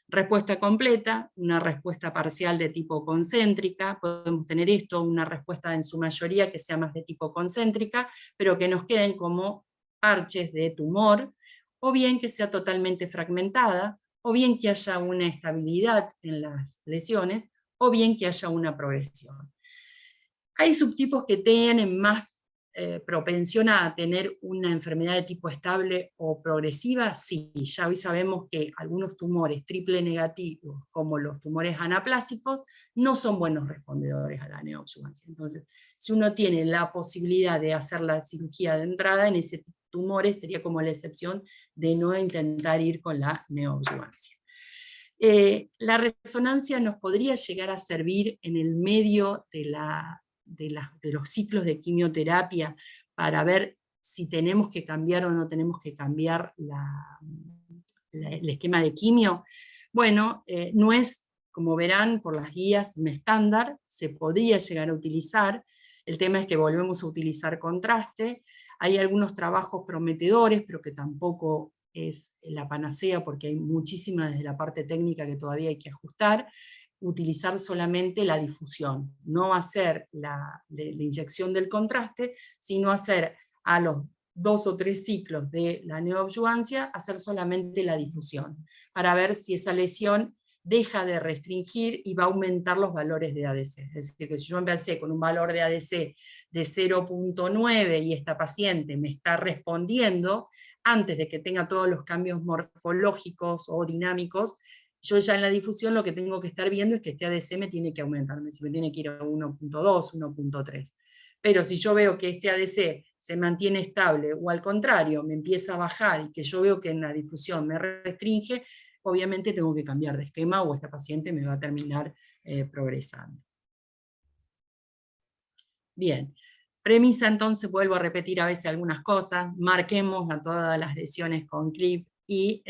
[SPEAKER 1] Respuesta completa, una respuesta parcial de tipo concéntrica, podemos tener esto, una respuesta en su mayoría que sea más de tipo concéntrica, pero que nos queden como parches de tumor, o bien que sea totalmente fragmentada, o bien que haya una estabilidad en las lesiones, o bien que haya una progresión. Hay subtipos que tienen más propensión a tener una enfermedad de tipo estable o progresiva? Sí, ya hoy sabemos que algunos tumores triple negativos, como los tumores anaplásicos, no son buenos respondedores a la neoadyuvancia. Entonces, si uno tiene la posibilidad de hacer la cirugía de entrada en ese tumores, sería como la excepción de no intentar ir con la neoadyuvancia. La resonancia nos podría llegar a servir en el medio de los ciclos de quimioterapia para ver si tenemos que cambiar o no tenemos que cambiar el esquema de quimio. Bueno, no es, como verán por las guías, un estándar, se podría llegar a utilizar. El tema es que volvemos a utilizar contraste. Hay algunos trabajos prometedores, pero que tampoco es la panacea, porque hay muchísima desde la parte técnica que todavía hay que ajustar. Utilizar solamente la difusión, no hacer la inyección del contraste, sino hacer a los 2 o 3 ciclos de la neoadyuvancia, hacer solamente la difusión, para ver si esa lesión deja de restringir y va a aumentar los valores de ADC. Es decir, que si yo empecé con un valor de ADC de 0.9 y esta paciente me está respondiendo, antes de que tenga todos los cambios morfológicos o dinámicos, yo ya en la difusión lo que tengo que estar viendo es que este ADC me tiene que aumentar, me tiene que ir a 1.2, 1.3. Pero si yo veo que este ADC se mantiene estable, o al contrario, me empieza a bajar y que yo veo que en la difusión me restringe, obviamente tengo que cambiar de esquema o esta paciente me va a terminar progresando. Bien, premisa entonces, vuelvo a repetir a veces algunas cosas, marquemos a todas las lesiones con clip y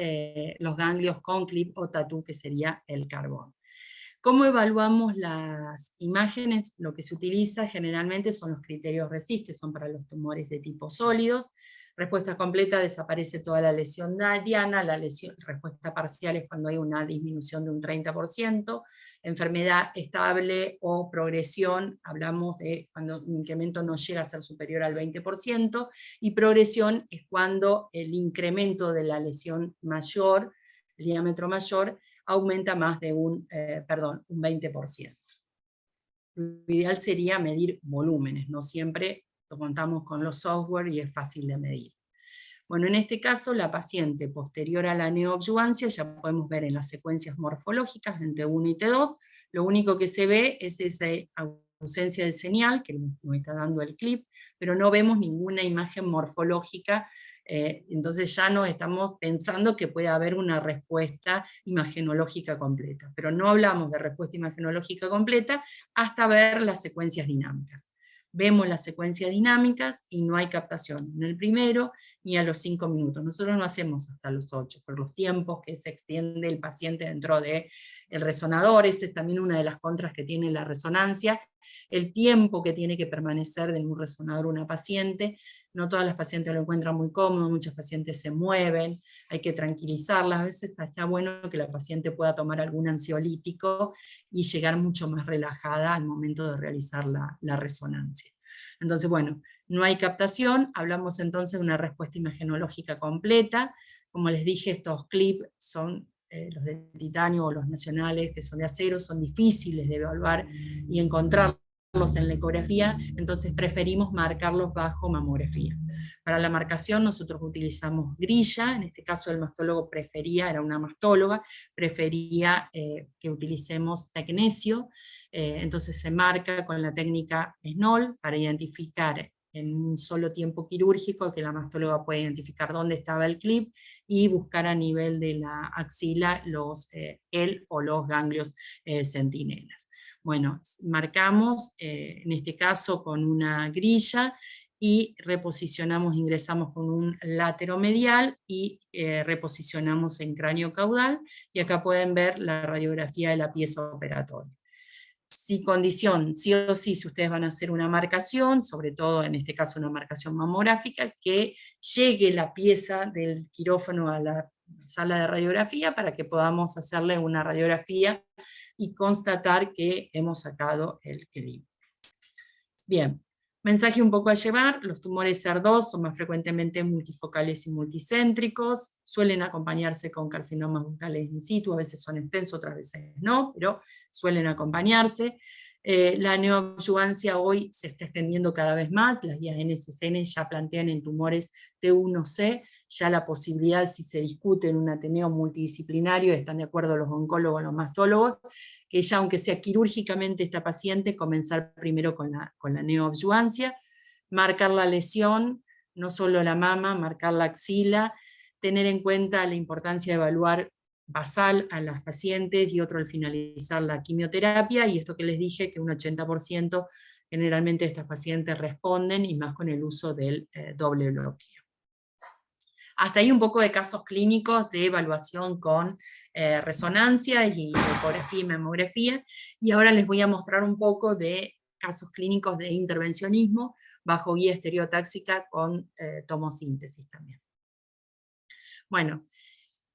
[SPEAKER 1] los ganglios con clip o tatú, que sería el carbón. ¿Cómo evaluamos las imágenes? Lo que se utiliza generalmente son los criterios RECIST, que son para los tumores de tipo sólidos. Respuesta completa, desaparece toda la lesión diana, respuesta parcial es cuando hay una disminución de un 30%, enfermedad estable o progresión, hablamos de cuando un incremento no llega a ser superior al 20%, y progresión es cuando el incremento de la lesión mayor, el diámetro mayor, aumenta más de un 20%. Lo ideal sería medir volúmenes, no siempre contamos con los software y es fácil de medir. Bueno, en este caso, la paciente posterior a la neoadyuvancia, ya podemos ver en las secuencias morfológicas en T1 y T2, lo único que se ve es esa ausencia de señal, que nos está dando el clip, pero no vemos ninguna imagen morfológica, entonces ya no estamos pensando que puede haber una respuesta imagenológica completa, pero no hablamos de respuesta imagenológica completa hasta ver las secuencias dinámicas. Vemos las secuencias dinámicas y no hay captación en el primero ni a los 5 minutos. Nosotros no hacemos hasta los 8, por los tiempos que se extiende el paciente dentro del resonador. Esa es también una de las contras que tiene la resonancia, el tiempo que tiene que permanecer en un resonador una paciente. No todas las pacientes lo encuentran muy cómodo, muchas pacientes se mueven, hay que tranquilizarlas. A veces está bueno que la paciente pueda tomar algún ansiolítico y llegar mucho más relajada al momento de realizar la resonancia. Entonces, bueno, no hay captación, hablamos entonces de una respuesta imagenológica completa. Como les dije, estos clips son los de titanio o los nacionales, que son de acero, son difíciles de evaluar y encontrarlos en la ecografía, entonces preferimos marcarlos bajo mamografía. Para la marcación nosotros utilizamos grilla, en este caso el mastólogo prefería, era una mastóloga, prefería que utilicemos tecnesio, entonces se marca con la técnica SNOL para identificar en un solo tiempo quirúrgico, que la mastóloga puede identificar dónde estaba el clip y buscar a nivel de la axila el o los ganglios centinelas. Bueno, marcamos, en este caso con una grilla, y reposicionamos, ingresamos con un lateromedial y reposicionamos en cráneo caudal, y acá pueden ver la radiografía de la pieza operatoria. Si condición, sí o sí, si ustedes van a hacer una marcación, sobre todo en este caso una marcación mamográfica, que llegue la pieza del quirófano a la sala de radiografía para que podamos hacerle una radiografía y constatar que hemos sacado el clip. Bien, mensaje un poco a llevar: los tumores SER2 son más frecuentemente multifocales y multicéntricos, suelen acompañarse con carcinomas bucales in situ, a veces son extensos, otras veces no, pero suelen acompañarse. La neoadyuvancia hoy se está extendiendo cada vez más, las guías NCCN ya plantean en tumores T1C ya la posibilidad, si se discute en un ateneo multidisciplinario, están de acuerdo los oncólogos, los mastólogos, que ya aunque sea quirúrgicamente esta paciente, comenzar primero con la neoadyuvancia, marcar la lesión, no solo la mama, marcar la axila, tener en cuenta la importancia de evaluar basal a las pacientes y otro al finalizar la quimioterapia, y esto que les dije, que un 80% generalmente estas pacientes responden, y más con el uso del doble bloqueo. Hasta ahí un poco de casos clínicos de evaluación con resonancia y ecografía y mamografía, y ahora les voy a mostrar un poco de casos clínicos de intervencionismo bajo guía estereotáxica con tomosíntesis también. Bueno,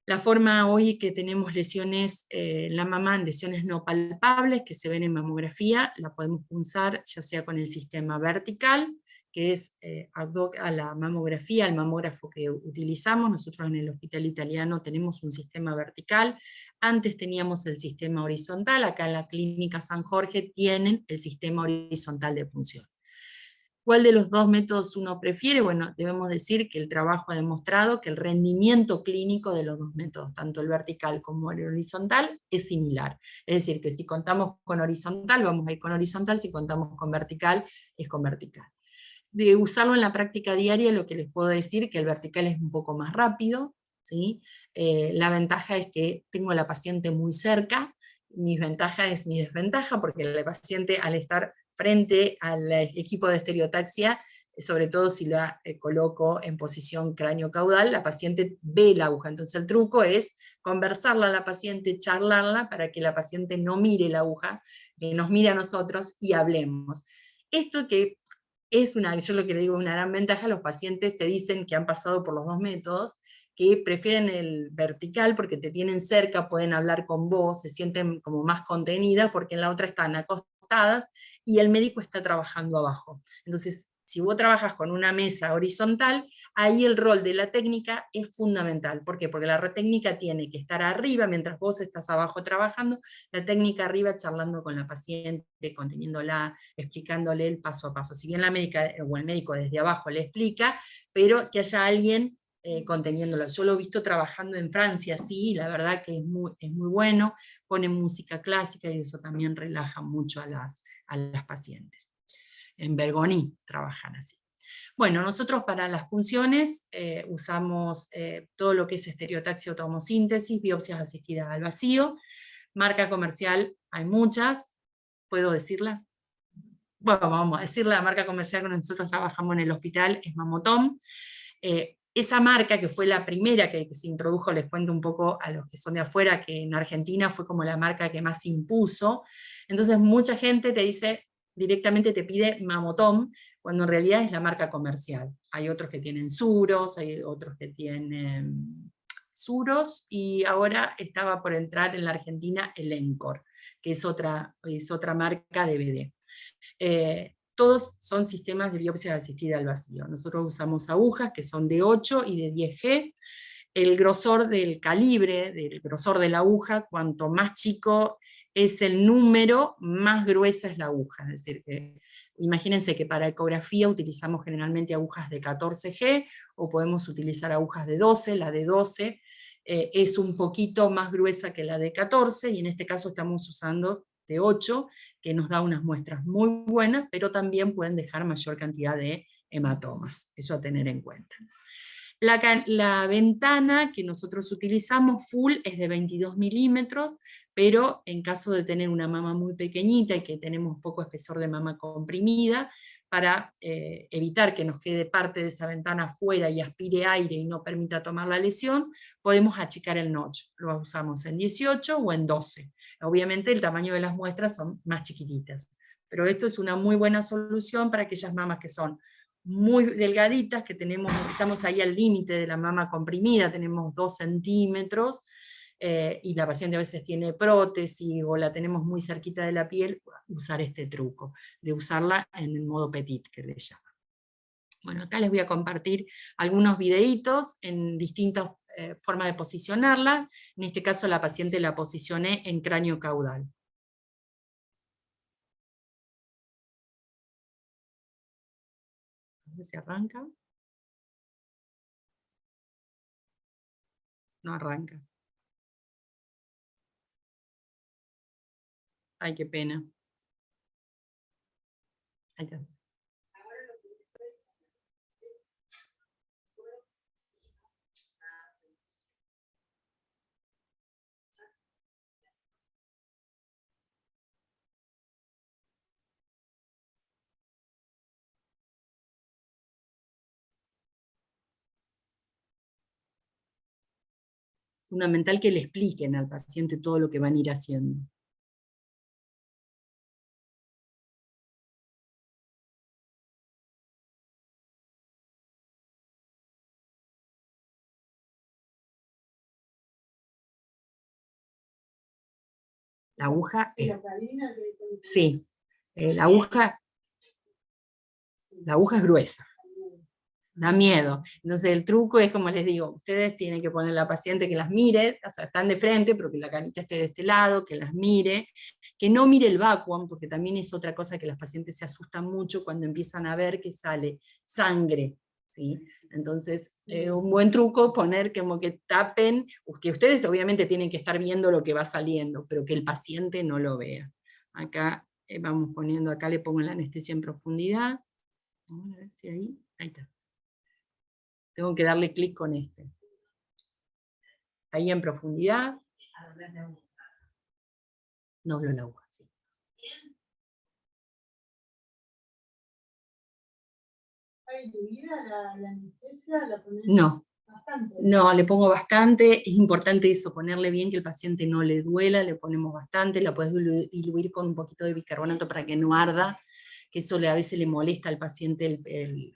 [SPEAKER 1] la forma hoy que tenemos lesiones en la mama, lesiones no palpables que se ven en mamografía, la podemos punzar ya sea con el sistema vertical, que es ad hoc a la mamografía, al mamógrafo que utilizamos. Nosotros en el hospital italiano tenemos un sistema vertical, antes teníamos el sistema horizontal, acá en la clínica San Jorge tienen el sistema horizontal de punción. ¿Cuál de los dos métodos uno prefiere? Bueno, debemos decir que el trabajo ha demostrado que el rendimiento clínico de los dos métodos, tanto el vertical como el horizontal, es similar. Es decir, que si contamos con horizontal, vamos a ir con horizontal, si contamos con vertical, es con vertical. De usarlo en la práctica diaria, lo que les puedo decir es que el vertical es un poco más rápido, ¿sí? La ventaja es que tengo a la paciente muy cerca, mi ventaja es mi desventaja, porque la paciente al estar frente al equipo de estereotaxia, sobre todo si la coloco en posición cráneo-caudal, la paciente ve la aguja. Entonces el truco es conversarla a la paciente, charlarla, para que la paciente no mire la aguja, nos mire a nosotros y hablemos. Esto que es yo lo que le digo, una gran ventaja, los pacientes te dicen que han pasado por los dos métodos, que prefieren el vertical porque te tienen cerca, pueden hablar con vos, se sienten como más contenidas, porque en la otra están acostadas y el médico está trabajando abajo. Entonces, si vos trabajas con una mesa horizontal, ahí el rol de la técnica es fundamental. ¿Por qué? Porque la técnica tiene que estar arriba mientras vos estás abajo trabajando, la técnica arriba charlando con la paciente, conteniéndola, explicándole el paso a paso. Si bien la médica o el médico desde abajo le explica, pero que haya alguien conteniéndolo. Yo lo he visto trabajando en Francia, sí, la verdad que es muy bueno, pone música clásica y eso también relaja mucho a las pacientes. En Bergoni trabajan así. Bueno, nosotros para las punciones usamos todo lo que es estereotaxia o tomosíntesis, biopsias asistidas al vacío. Marca comercial hay muchas, ¿puedo decirlas? Bueno, vamos a decir la marca comercial que nosotros trabajamos en el hospital, es Mamotom. Esa marca, que fue la primera que se introdujo, les cuento un poco a los que son de afuera, que en Argentina fue como la marca que más impuso. Entonces mucha gente te dice, directamente te pide Mamotom, cuando en realidad es la marca comercial. Hay otros que tienen Suros, hay otros que tienen Suros, y ahora estaba por entrar en la Argentina el Encor, que es otra marca de BD. Todos son sistemas de biopsia asistida al vacío. Nosotros usamos agujas que son de 8 y de 10G. El grosor del calibre, del grosor de la aguja, cuanto más chico es el número, más gruesa es la aguja. Es decir, que imagínense que para ecografía utilizamos generalmente agujas de 14G, o podemos utilizar agujas de 12, la de 12 es un poquito más gruesa que la de 14, y en este caso estamos usando de 8, que nos da unas muestras muy buenas, pero también pueden dejar mayor cantidad de hematomas, eso a tener en cuenta. La ventana que nosotros utilizamos full es de 22 milímetros, pero en caso de tener una mama muy pequeñita y que tenemos poco espesor de mama comprimida, para evitar que nos quede parte de esa ventana fuera y aspire aire y no permita tomar la lesión, podemos achicar el notch. Lo usamos en 18 o en 12. Obviamente el tamaño de las muestras son más chiquititas, pero esto es una muy buena solución para aquellas mamas que son muy delgaditas, que estamos ahí al límite de la mama comprimida, tenemos 2 centímetros, y la paciente a veces tiene prótesis o la tenemos muy cerquita de la piel, usar este truco, de usarla en el modo petit, que le llama. Bueno, acá les voy a compartir algunos videitos en distintas formas de posicionarla. En este caso la paciente la posicioné en cráneo caudal. ver si arranca. No arranca. Ay, qué pena. Ahí está. Fundamental que le expliquen al paciente todo lo que van a ir haciendo. La aguja, sí, la aguja es gruesa, da miedo. Entonces el truco es, como les digo, ustedes tienen que poner a la paciente que las mire, o sea, están de frente, pero que la carita esté de este lado, que las mire, que no mire el vacuum, porque también es otra cosa que las pacientes se asustan mucho cuando empiezan a ver que sale sangre, ¿sí? Entonces, un buen truco, poner como que tapen, que ustedes obviamente tienen que estar viendo lo que va saliendo, pero que el paciente no lo vea. Acá vamos poniendo, acá le pongo la anestesia en profundidad. Vamos a ver si ahí está. Tengo que darle clic con este. Ahí en profundidad. Doblo la aguja, sí.
[SPEAKER 2] ¿La anestesia la pones?
[SPEAKER 1] No.
[SPEAKER 2] Bastante.
[SPEAKER 1] No, le pongo bastante, es importante eso, ponerle bien, que el paciente no le duela, le ponemos bastante, la puedes diluir con un poquito de bicarbonato para que no arda, que eso a veces le molesta al paciente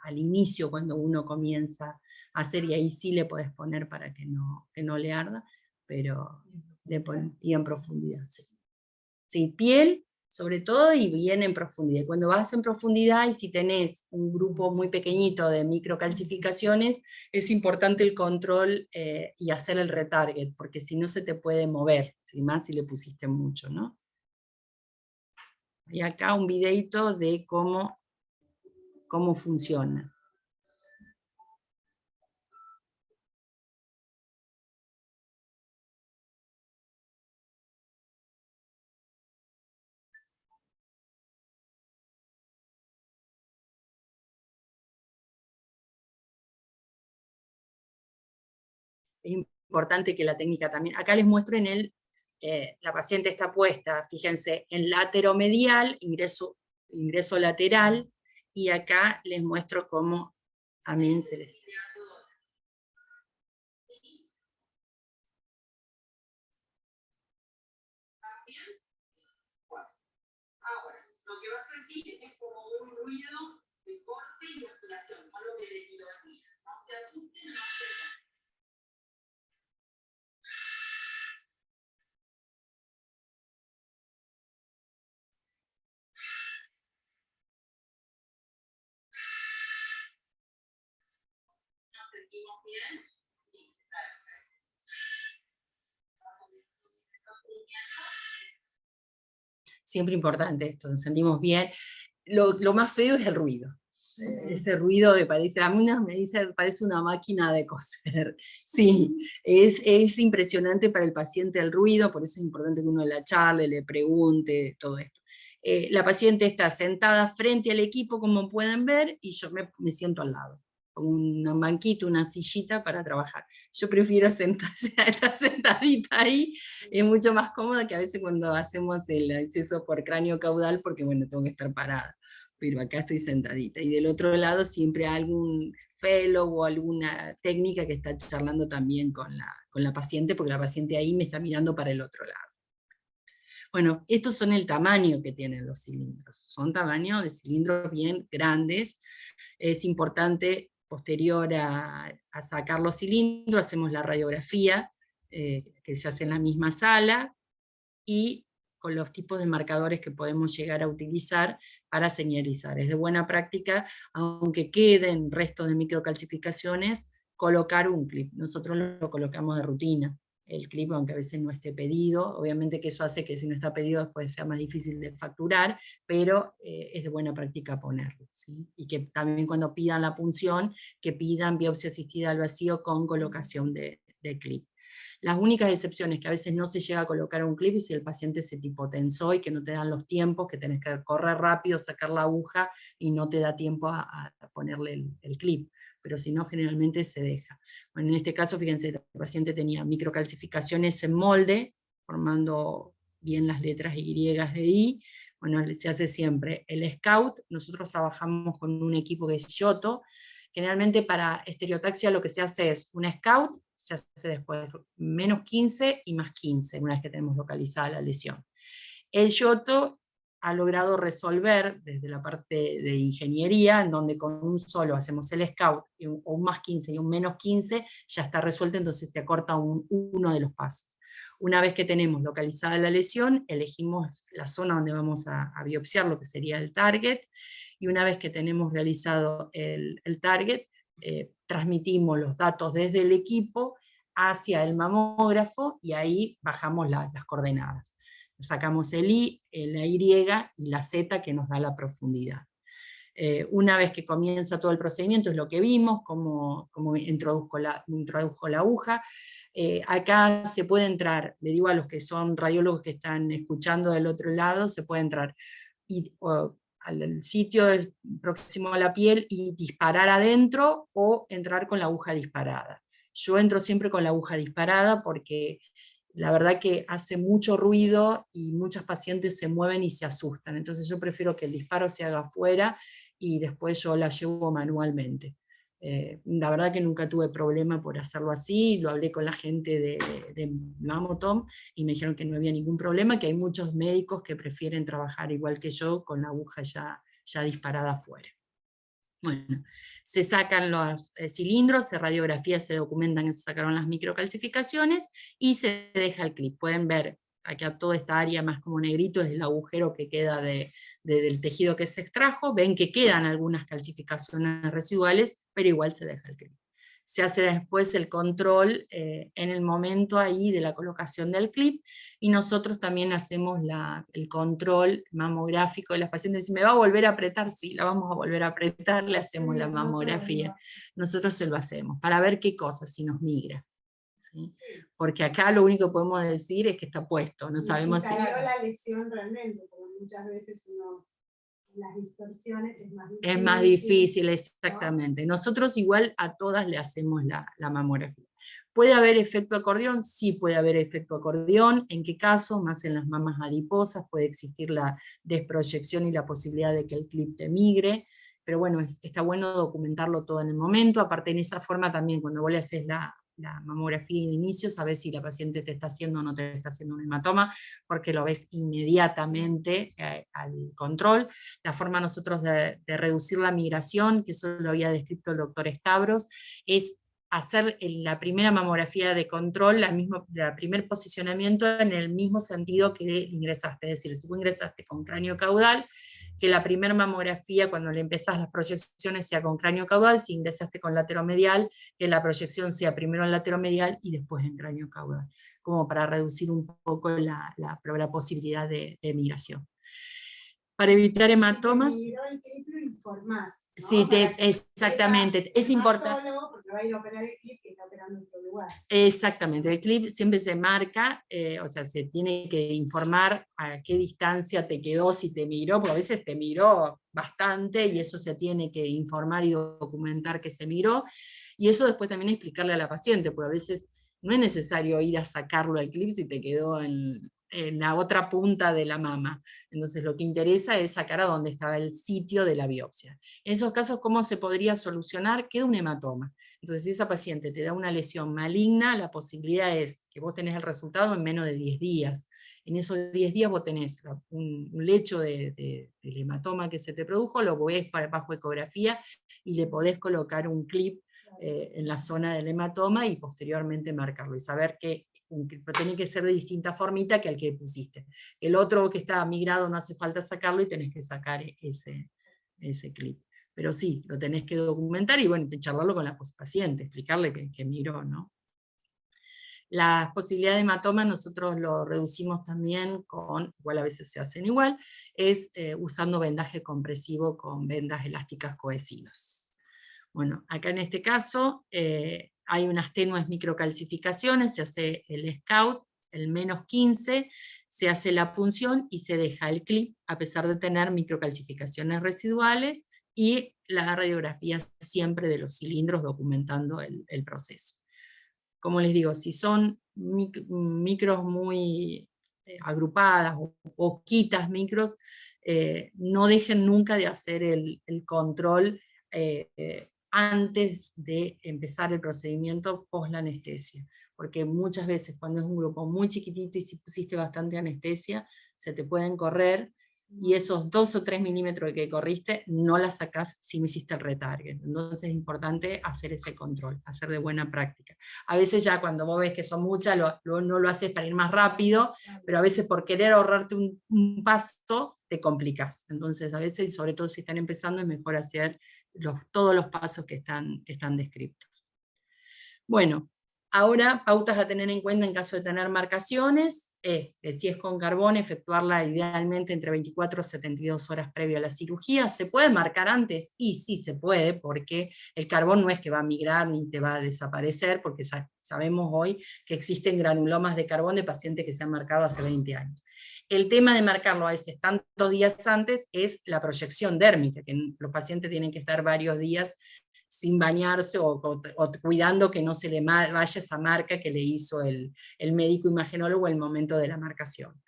[SPEAKER 1] al inicio cuando uno comienza a hacer, y ahí sí le puedes poner para que no le arda, pero le ponen, y en profundidad, sí. Sí, piel, sobre todo, y bien en profundidad. Cuando vas en profundidad, y si tenés un grupo muy pequeñito de microcalcificaciones, es importante el control y hacer el retarget, porque si no se te puede mover, ¿sí? Más si le pusiste mucho, ¿no? Y acá un videito de cómo funciona. Es importante que la técnica también, acá les muestro la paciente está puesta, fíjense, en lateromedial, ingreso lateral, y acá les muestro cómo también se les... Ahora, lo que va a sentir es como un ruido de corte y aspiración, no lo que le quiero decir. No se asusten, no se... ¿Nos sentimos bien? Sí, perfecto. Siempre importante esto, nos sentimos bien. Lo más feo es el ruido. Ese ruido me parece, a mí me dice, parece una máquina de coser. Sí, es impresionante para el paciente el ruido, por eso es importante que uno la charle, le pregunte, todo esto. La paciente está sentada frente al equipo, como pueden ver, y yo me siento al lado, con un banquito, una sillita para trabajar. Yo prefiero estar sentadita ahí, es mucho más cómoda que a veces cuando hacemos el acceso por cráneo caudal, porque bueno, tengo que estar parada, pero acá estoy sentadita. Y del otro lado siempre hay algún fellow o alguna técnica que está charlando también con la paciente, porque la paciente ahí me está mirando para el otro lado. Bueno, estos son el tamaño que tienen los cilindros. Son tamaños de cilindros bien grandes. Es importante, posterior a sacar los cilindros, hacemos la radiografía, que se hace en la misma sala, y con los tipos de marcadores que podemos llegar a utilizar para señalizar. Es de buena práctica, aunque queden restos de microcalcificaciones, colocar un clip. Nosotros lo colocamos de rutina. el clip, aunque a veces no esté pedido. Obviamente que eso hace que si no está pedido después sea más difícil de facturar, pero es de buena práctica ponerlo, ¿sí? Y que también cuando pidan la punción, que pidan biopsia asistida al vacío con colocación de clip. Las únicas excepciones que a veces no se llega a colocar un clip es si el paciente se tipotensó y que no te dan los tiempos, que tenés que correr rápido, sacar la aguja y no te da tiempo a ponerle el clip, pero si no generalmente se deja. Bueno, en este caso, fíjense, el paciente tenía microcalcificaciones en molde, formando bien las letras Y de I. Bueno, se hace siempre el scout. Nosotros trabajamos con un equipo que es Giotto. Generalmente para estereotaxia lo que se hace es un scout, se hace después menos 15 y más 15, una vez que tenemos localizada la lesión. El Giotto ha logrado resolver desde la parte de ingeniería, en donde con un solo hacemos el scout, o un más 15 y un menos 15, ya está resuelto, entonces te acorta uno de los pasos. Una vez que tenemos localizada la lesión, elegimos la zona donde vamos a biopsiar, lo que sería el target, y una vez que tenemos realizado el target, transmitimos los datos desde el equipo hacia el mamógrafo, y ahí bajamos las coordenadas. Sacamos el I, la Y y la Z que nos da la profundidad. Una vez que comienza todo el procedimiento, es lo que vimos, cómo introdujo la aguja. Acá se puede entrar, le digo a los que son radiólogos que están escuchando del otro lado, se puede entrar al sitio próximo a la piel y disparar adentro, o entrar con la aguja disparada. Yo entro siempre con la aguja disparada porque la verdad que hace mucho ruido y muchas pacientes se mueven y se asustan, entonces yo prefiero que el disparo se haga afuera y después yo la llevo manualmente. La verdad que nunca tuve problema por hacerlo así, lo hablé con la gente de Mamotom y me dijeron que no había ningún problema, que hay muchos médicos que prefieren trabajar igual que yo con la aguja ya disparada afuera. Bueno, se sacan los cilindros, se radiografía, se documentan que se sacaron las microcalcificaciones y se deja el clip. Pueden ver acá toda esta área más como negrito es el agujero que queda del tejido que se extrajo. Ven que quedan algunas calcificaciones residuales, pero igual se deja el clip. Se hace después el control en el momento ahí de la colocación del clip, y nosotros también hacemos el control mamográfico de las pacientes. Si me va a volver a apretar, sí, la vamos a volver a apretar, le hacemos la mamografía. Nosotros se lo hacemos, para ver qué cosas, si nos migra. ¿Sí? Porque acá lo único que podemos decir es que está puesto, no sabemos si
[SPEAKER 2] salió la lesión realmente, porque muchas veces las distorsiones es más difícil.
[SPEAKER 1] Es más difícil, exactamente. ¿No? Nosotros igual a todas le hacemos la mamografía. ¿Puede haber efecto acordeón? Sí puede haber efecto acordeón. ¿En qué caso? Más en las mamas adiposas puede existir la desproyección y la posibilidad de que el clip te migre. Pero bueno, está bueno documentarlo todo en el momento. Aparte, en esa forma también, cuando vos le haces la mamografía en inicio, sabes si la paciente te está haciendo o no te está haciendo un hematoma, porque lo ves inmediatamente al control. La forma nosotros de reducir la migración, que eso lo había descrito el doctor Stavros, es hacer la primera mamografía de control, la primer posicionamiento en el mismo sentido que ingresaste, es decir, si vos ingresaste con cráneo caudal, que la primera mamografía cuando le empezás las proyecciones sea con cráneo caudal, si ingresaste con lateromedial, que la proyección sea primero en lateromedial y después en cráneo caudal, como para reducir un poco la posibilidad de migración. Para evitar hematomas.
[SPEAKER 2] Si te el clip, lo informás, ¿no?
[SPEAKER 1] Sí, exactamente. Es importante.
[SPEAKER 2] Porque va a ir a operar el clip que está operando en otro lugar.
[SPEAKER 1] Exactamente, el clip siempre se marca, o sea, se tiene que informar a qué distancia te quedó, si te migró, porque a veces te migró bastante y eso se tiene que informar y documentar que se migró, y eso después también explicarle a la paciente, porque a veces no es necesario ir a sacarlo al clip si te quedó en la otra punta de la mama. Entonces lo que interesa es sacar a dónde estaba el sitio de la biopsia. En esos casos, ¿cómo se podría solucionar? Queda un hematoma. Entonces, si esa paciente te da una lesión maligna, la posibilidad es que vos tenés el resultado en menos de 10 días. En esos 10 días vos tenés un lecho del hematoma que se te produjo, lo ves bajo ecografía y le podés colocar un clip en la zona del hematoma y posteriormente marcarlo y saber que tiene que ser de distinta formita que al que pusiste. El otro que está migrado no hace falta sacarlo y tenés que sacar ese clip. Pero sí, lo tenés que documentar y bueno, charlarlo con la paciente, explicarle que migró, ¿no? Las posibilidades de hematoma nosotros lo reducimos también igual a veces se hacen igual, es usando vendaje compresivo con vendas elásticas cohesivas. Bueno, acá en este caso hay unas tenues microcalcificaciones, se hace el SCOUT, el -15, se hace la punción y se deja el clip, a pesar de tener microcalcificaciones residuales, y la radiografía siempre de los cilindros documentando el proceso. Como les digo, si son micros muy agrupadas o poquitas micros, no dejen nunca de hacer el control antes de empezar el procedimiento post la anestesia, porque muchas veces cuando es un grupo muy chiquitito y si pusiste bastante anestesia, se te pueden correr, y esos 2 o 3 milímetros que corriste no las sacás si no hiciste el retarget. Entonces es importante hacer ese control, hacer de buena práctica. A veces ya cuando vos ves que son muchas, no lo haces para ir más rápido, pero a veces por querer ahorrarte un paso, te complicas. Entonces a veces, sobre todo si están empezando, es mejor hacer todos los pasos que están descritos. Bueno, ahora pautas a tener en cuenta en caso de tener marcaciones, es que si es con carbón, efectuarla idealmente entre 24 a 72 horas previo a la cirugía. ¿Se puede marcar antes? Y sí se puede, porque el carbón no es que va a migrar ni te va a desaparecer, porque ya sabemos hoy que existen granulomas de carbón de pacientes que se han marcado hace 20 años. El tema de marcarlo a veces tantos días antes es la proyección dérmica, que los pacientes tienen que estar varios días sin bañarse o cuidando que no se le vaya esa marca que le hizo el médico imagenólogo en el momento de la marcación.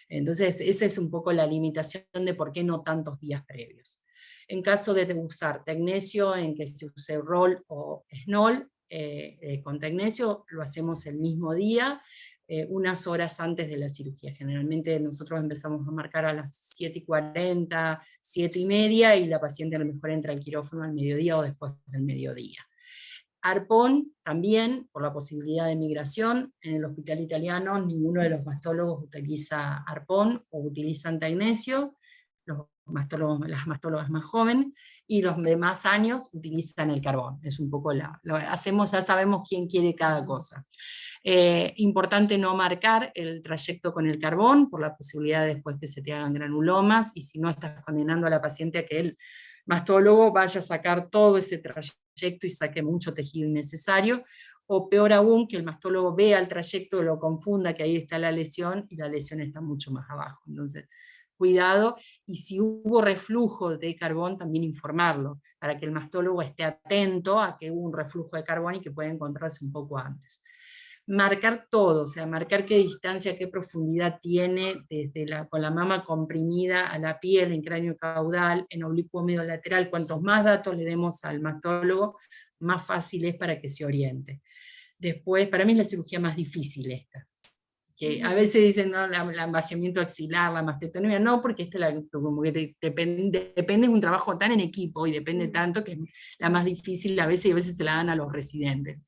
[SPEAKER 1] Entonces, esa es un poco la limitación de por qué no tantos días previos. En caso de usar tecnesio, en que se use ROL o SNOL, con tecnesio lo hacemos el mismo día, unas horas antes de la cirugía. Generalmente nosotros empezamos a marcar a las 7:40, 7:30, y la paciente a lo mejor entra al quirófano al mediodía o después del mediodía. Arpón también, por la posibilidad de migración, en el hospital italiano ninguno de los mastólogos utiliza arpón o utilizan tecnesio, las mastólogas más jóvenes, y los de más años utilizan el carbón. Es un poco lo hacemos, ya sabemos quién quiere cada cosa. Importante no marcar el trayecto con el carbón, por la posibilidad de después que se te hagan granulomas, y si no estás condenando a la paciente a que el mastólogo vaya a sacar todo ese trayecto y saque mucho tejido innecesario, o peor aún, que el mastólogo vea el trayecto, lo confunda, que ahí está la lesión, y la lesión está mucho más abajo. Entonces, cuidado, y si hubo reflujo de carbón, también informarlo, para que el mastólogo esté atento a que hubo un reflujo de carbón y que pueda encontrarse un poco antes. Marcar todo, o sea, marcar qué distancia, qué profundidad tiene con la mama comprimida a la piel, en cráneo caudal, en oblicuo medio lateral. Cuantos más datos le demos al mastólogo, más fácil es para que se oriente. Después, para mí es la cirugía más difícil esta. Que a veces dicen, no, el vaciamiento axilar, la mastectomía, no, porque esta como que depende de un trabajo tan en equipo, y depende tanto que es la más difícil a veces se la dan a los residentes.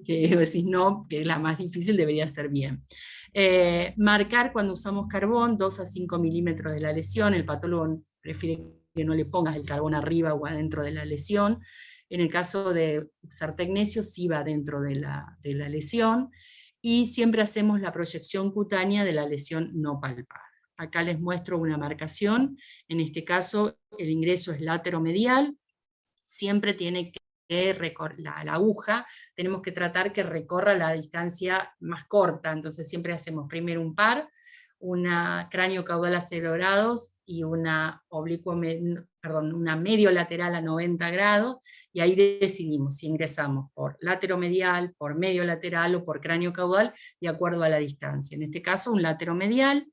[SPEAKER 1] Que decís no, que es la más difícil, debería ser bien. Marcar cuando usamos carbón, 2 a 5 milímetros de la lesión, el patólogo prefiere que no le pongas el carbón arriba o adentro de la lesión. En el caso de usar tecnesio, sí va dentro de la lesión, y siempre hacemos la proyección cutánea de la lesión no palpada. Acá les muestro una marcación, en este caso el ingreso es lateromedial, siempre tiene que la aguja, tenemos que tratar que recorra la distancia más corta, entonces siempre hacemos primero un par, una cráneo caudal a 0 grados y una medio lateral a 90 grados, y ahí decidimos si ingresamos por lateromedial, por medio lateral o por cráneo caudal, de acuerdo a la distancia. En este caso, un lateromedial,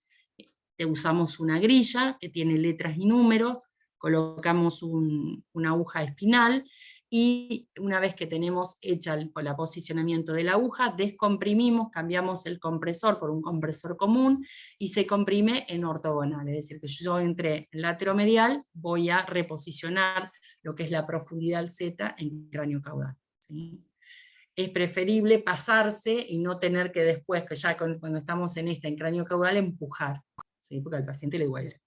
[SPEAKER 1] usamos una grilla que tiene letras y números, colocamos una aguja espinal, y una vez que tenemos hecha el posicionamiento de la aguja, descomprimimos, cambiamos el compresor por un compresor común, y se comprime en ortogonal, es decir, que yo entre el lateromedial voy a reposicionar lo que es la profundidad Z en cráneo caudal, ¿sí? Es preferible pasarse y no tener que después, que ya cuando estamos en cráneo caudal, empujar, ¿sí? Porque al paciente le duele.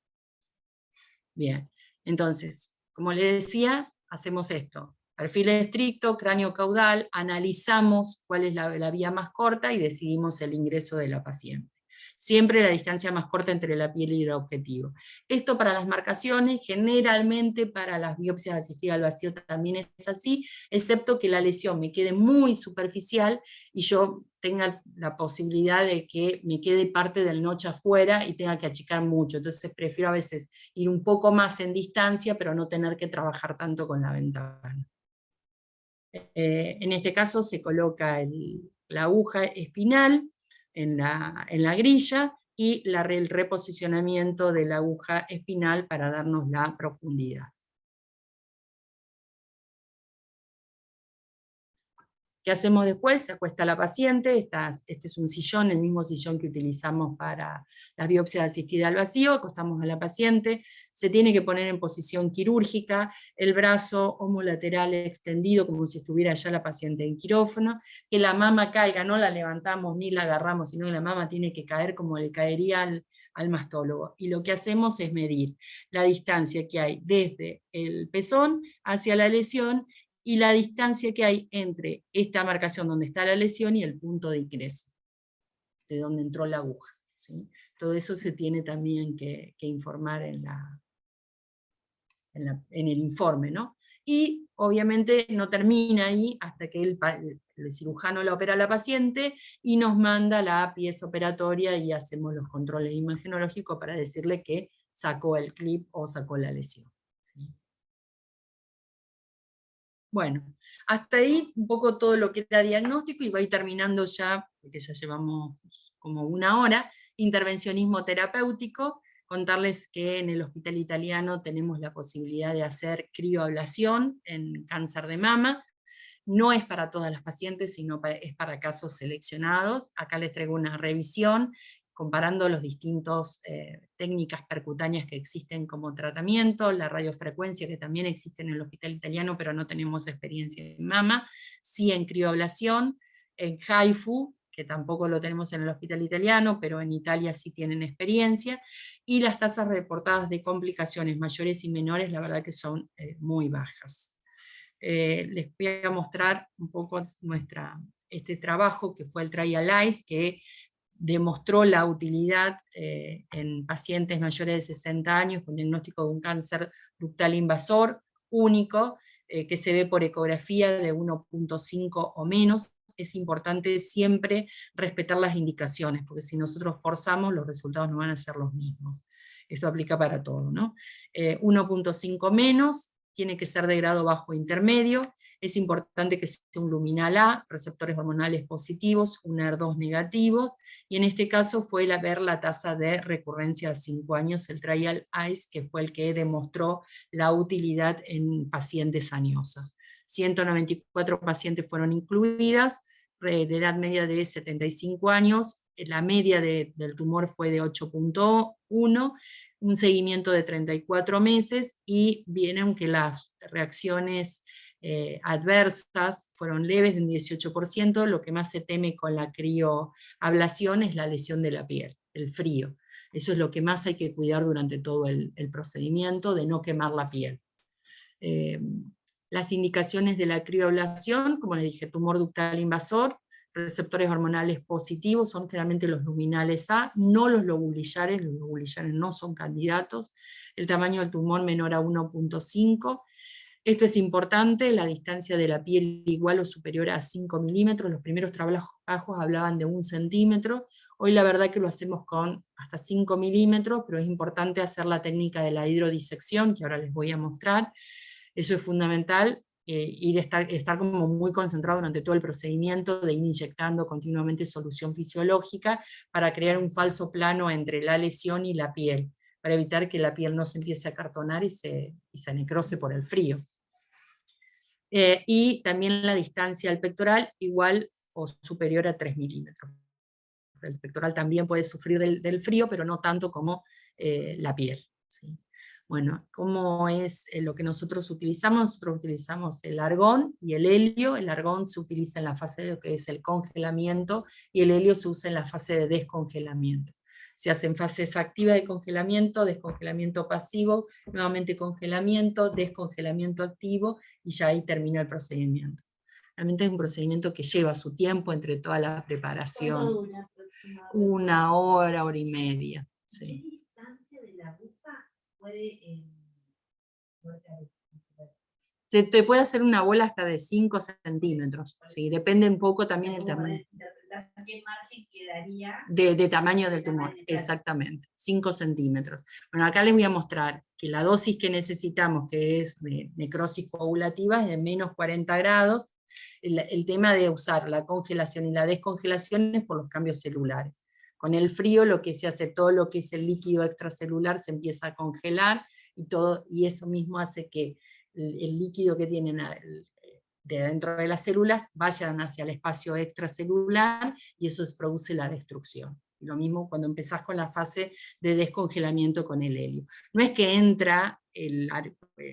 [SPEAKER 1] Bien, entonces, como les decía, hacemos esto. perfil estricto, cráneo caudal, analizamos cuál es la vía más corta y decidimos el ingreso de la paciente. Siempre la distancia más corta entre la piel y el objetivo. Esto para las marcaciones, generalmente para las biopsias asistidas al vacío también es así, excepto que la lesión me quede muy superficial y yo tenga la posibilidad de que me quede parte del noche afuera y tenga que achicar mucho. Entonces prefiero a veces ir un poco más en distancia, pero no tener que trabajar tanto con la ventana. En este caso se coloca la aguja espinal en la grilla y el reposicionamiento de la aguja espinal para darnos la profundidad. ¿Qué hacemos después? Se acuesta la paciente, este es un sillón, el mismo sillón que utilizamos para las biopsias asistidas al vacío, acostamos a la paciente, se tiene que poner en posición quirúrgica, el brazo homolateral extendido como si estuviera ya la paciente en quirófano, que la mama caiga, no la levantamos ni la agarramos, sino que la mama tiene que caer como le caería al mastólogo. Y lo que hacemos es medir la distancia que hay desde el pezón hacia la lesión, y la distancia que hay entre esta marcación donde está la lesión y el punto de ingreso, de donde entró la aguja, ¿sí? Todo eso se tiene también que informar en el informe, ¿no? Y obviamente no termina ahí hasta que el cirujano la opera a la paciente y nos manda la pieza operatoria y hacemos los controles imagenológicos para decirle que sacó el clip o sacó la lesión, ¿sí? Bueno, hasta ahí un poco todo lo que era diagnóstico y voy terminando ya, porque ya llevamos como una hora, intervencionismo terapéutico, contarles que en el Hospital Italiano tenemos la posibilidad de hacer crioablación en cáncer de mama. No es para todas las pacientes, sino es para casos seleccionados. Acá les traigo una revisión comparando los distintos técnicas percutáneas que existen como tratamiento, la radiofrecuencia que también existe en el Hospital Italiano, pero no tenemos experiencia en mama, sí en crioablación, en HIFU, que tampoco lo tenemos en el Hospital Italiano, pero en Italia sí tienen experiencia, y las tasas reportadas de complicaciones mayores y menores, la verdad que son muy bajas. Les voy a mostrar un poco este trabajo que fue el Trial Eyes, que demostró la utilidad en pacientes mayores de 60 años con diagnóstico de un cáncer ductal invasor único, que se ve por ecografía de 1.5 o menos. Es importante siempre respetar las indicaciones, porque si nosotros forzamos, los resultados no van a ser los mismos. Esto aplica para todo, ¿no? 1.5 menos, tiene que ser de grado bajo o intermedio, es importante que sea un luminal A, receptores hormonales positivos, un ER2 negativos, y en este caso fue ver la tasa de recurrencia a 5 años, el Trial Eyes, que fue el que demostró la utilidad en pacientes añosas. 194 pacientes fueron incluidas, de edad media de 75 años, la media del tumor fue de 8.1, un seguimiento de 34 meses, y vieron que las reacciones adversas fueron leves, en 18%, lo que más se teme con la crioablación es la lesión de la piel, el frío. Eso es lo que más hay que cuidar durante todo el procedimiento, de no quemar la piel. Las indicaciones de la crioablación, como les dije, tumor ductal invasor, receptores hormonales positivos, son generalmente los luminales A, no los lobulillares no son candidatos, el tamaño del tumor menor a 1.5, esto es importante, la distancia de la piel igual o superior a 5 milímetros, los primeros trabajos hablaban de 1 centímetro, hoy la verdad que lo hacemos con hasta 5 milímetros, pero es importante hacer la técnica de la hidrodisección, que ahora les voy a mostrar. Eso es fundamental, estar como muy concentrado durante todo el procedimiento, de ir inyectando continuamente solución fisiológica para crear un falso plano entre la lesión y la piel, para evitar que la piel no se empiece a acartonar y se necrose por el frío. Y también la distancia al pectoral igual o superior a 3 milímetros. El pectoral también puede sufrir del frío, pero no tanto como la piel, ¿sí? Bueno, ¿cómo es lo que nosotros utilizamos? Nosotros utilizamos el argón y el helio. El argón se utiliza en la fase de lo que es el congelamiento, y el helio se usa en la fase de descongelamiento. se hacen fases activas de congelamiento, descongelamiento pasivo, nuevamente congelamiento, descongelamiento activo, y ya ahí termina el procedimiento. Realmente es un procedimiento que lleva su tiempo entre toda la preparación.
[SPEAKER 2] ¿Cuánto dura aproximadamente?
[SPEAKER 1] 1 hora, hora y media. Sí.
[SPEAKER 3] ¿Qué distancia de la aguja puede
[SPEAKER 1] Se te puede hacer una bola hasta de 5 centímetros, ¿sí? Depende un poco también del tamaño.
[SPEAKER 3] ¿Qué margen quedaría?
[SPEAKER 1] De tamaño del tumor, exactamente, 5 centímetros. Bueno, acá les voy a mostrar que la dosis que necesitamos, que es de necrosis coagulativa, es de menos 40 grados. El tema de usar la congelación y la descongelación es por los cambios celulares. Con el frío lo que se hace, todo lo que es el líquido extracelular se empieza a congelar, y eso mismo hace que el líquido que tienen de dentro de las células vayan hacia el espacio extracelular, y eso produce la destrucción. Lo mismo cuando empezás con la fase de descongelamiento con el helio. No es que entra,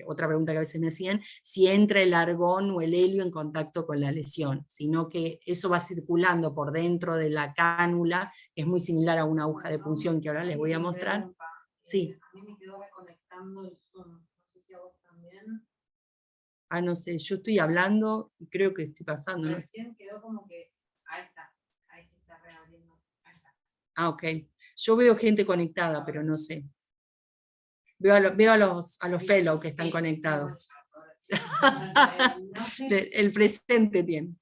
[SPEAKER 1] otra pregunta que a veces me hacían, si entra el argón o el helio en contacto con la lesión, sino que eso va circulando por dentro de la cánula, que es muy similar a una aguja de punción que ahora les voy a mostrar. Sí.
[SPEAKER 3] A mí me quedó reconectando el Zoom, no sé si a vos también.
[SPEAKER 1] No sé, yo estoy hablando y creo que estoy pasando. ¿No?
[SPEAKER 3] Recién quedó como que, ahí se está reabriendo, ahí está.
[SPEAKER 1] Ok, yo veo gente conectada, pero no sé. Veo a los fellow que están conectados. El presente tiene.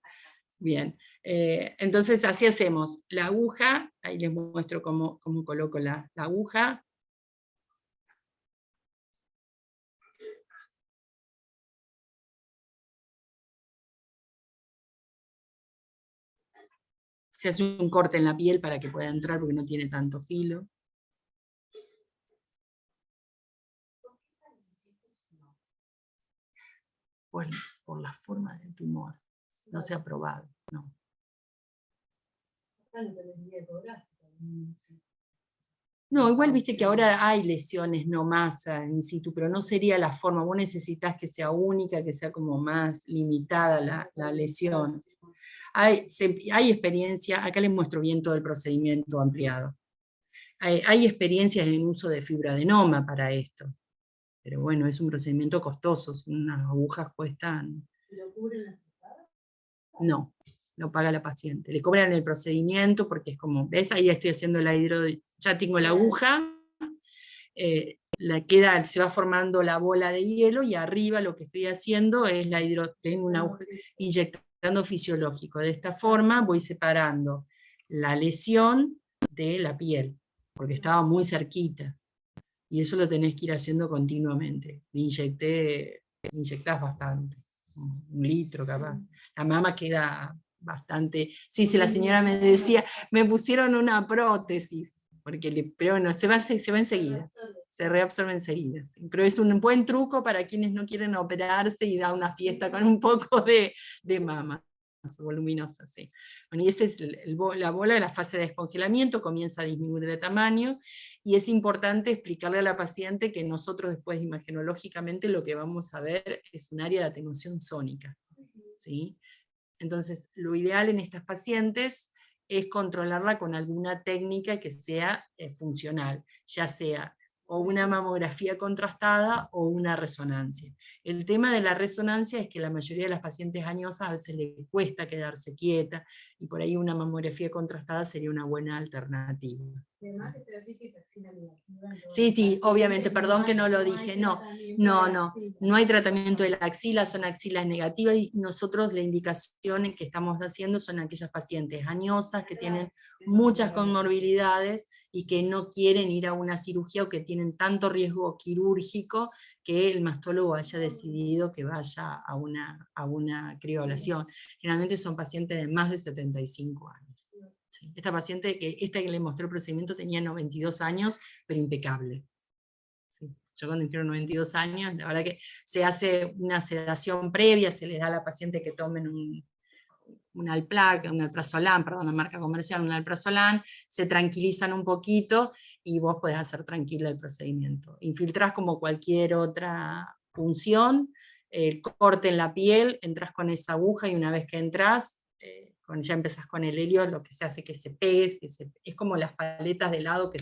[SPEAKER 1] Bien, entonces así hacemos. La aguja, ahí les muestro cómo coloco la aguja. Se hace un corte en la piel para que pueda entrar porque no tiene tanto filo. Por la forma del tumor. No se ha probado, no. No, igual viste que ahora hay lesiones no masa in situ, pero no sería la forma. Vos necesitas que sea única, que sea como más limitada la lesión. Hay experiencia, acá les muestro bien todo el procedimiento ampliado. Hay experiencias en uso de fibroadenoma para esto, pero bueno, es un procedimiento costoso, unas agujas cuestan...
[SPEAKER 2] ¿Lo cubren las pagadas?
[SPEAKER 1] No, lo paga la paciente. Le cobran el procedimiento porque es como, ¿ves? Ahí estoy haciendo ya tengo la aguja, se va formando la bola de hielo, y arriba lo que estoy haciendo es tengo una aguja inyectando fisiológico. De esta forma voy separando la lesión de la piel, porque estaba muy cerquita, y eso lo tenés que ir haciendo continuamente. Inyectás bastante, 1 litro capaz. La mama queda bastante... Sí, si la señora me decía, me pusieron una prótesis, pero bueno, se va enseguida, se reabsorbe enseguida. Sí. Pero es un buen truco para quienes no quieren operarse y da una fiesta con un poco de mama voluminosa, sí. Bueno, y esa es la bola de la fase de descongelamiento, comienza a disminuir de tamaño, y es importante explicarle a la paciente que nosotros después imagenológicamente lo que vamos a ver es un área de atenuación sónica, ¿sí? Entonces, lo ideal en estas pacientes es controlarla con alguna técnica que sea funcional, ya sea o una mamografía contrastada o una resonancia. El tema de la resonancia es que la mayoría de las pacientes añosas a veces les cuesta quedarse quieta, y por ahí una mamografía contrastada sería una buena alternativa.
[SPEAKER 2] Además, te decís que es axila negativa.
[SPEAKER 1] Sí, obviamente, perdón que no lo dije, no hay tratamiento de la axila, son axilas negativas, y nosotros la indicación que estamos haciendo son aquellas pacientes añosas que tienen muchas comorbilidades y que no quieren ir a una cirugía o que tienen tanto riesgo quirúrgico que el mastólogo haya decidido que vaya a una crioblación. Generalmente son pacientes de más de 75 años. Sí. Esta paciente, esta que le mostré el procedimiento, tenía 92 años, pero impecable. Sí. Yo cuando dijeron 92 años, la verdad que se hace una sedación previa, se le da a la paciente que tomen un Alplac, un Alprazolam, perdón, la marca comercial, un Alprazolam, se tranquilizan un poquito y vos podés hacer tranquilo el procedimiento. Infiltrás como cualquier otra punción, corte en la piel, entras con esa aguja, y una vez que entras, ya empezás con el helio, lo que se hace que se pegue, es como las paletas de helado que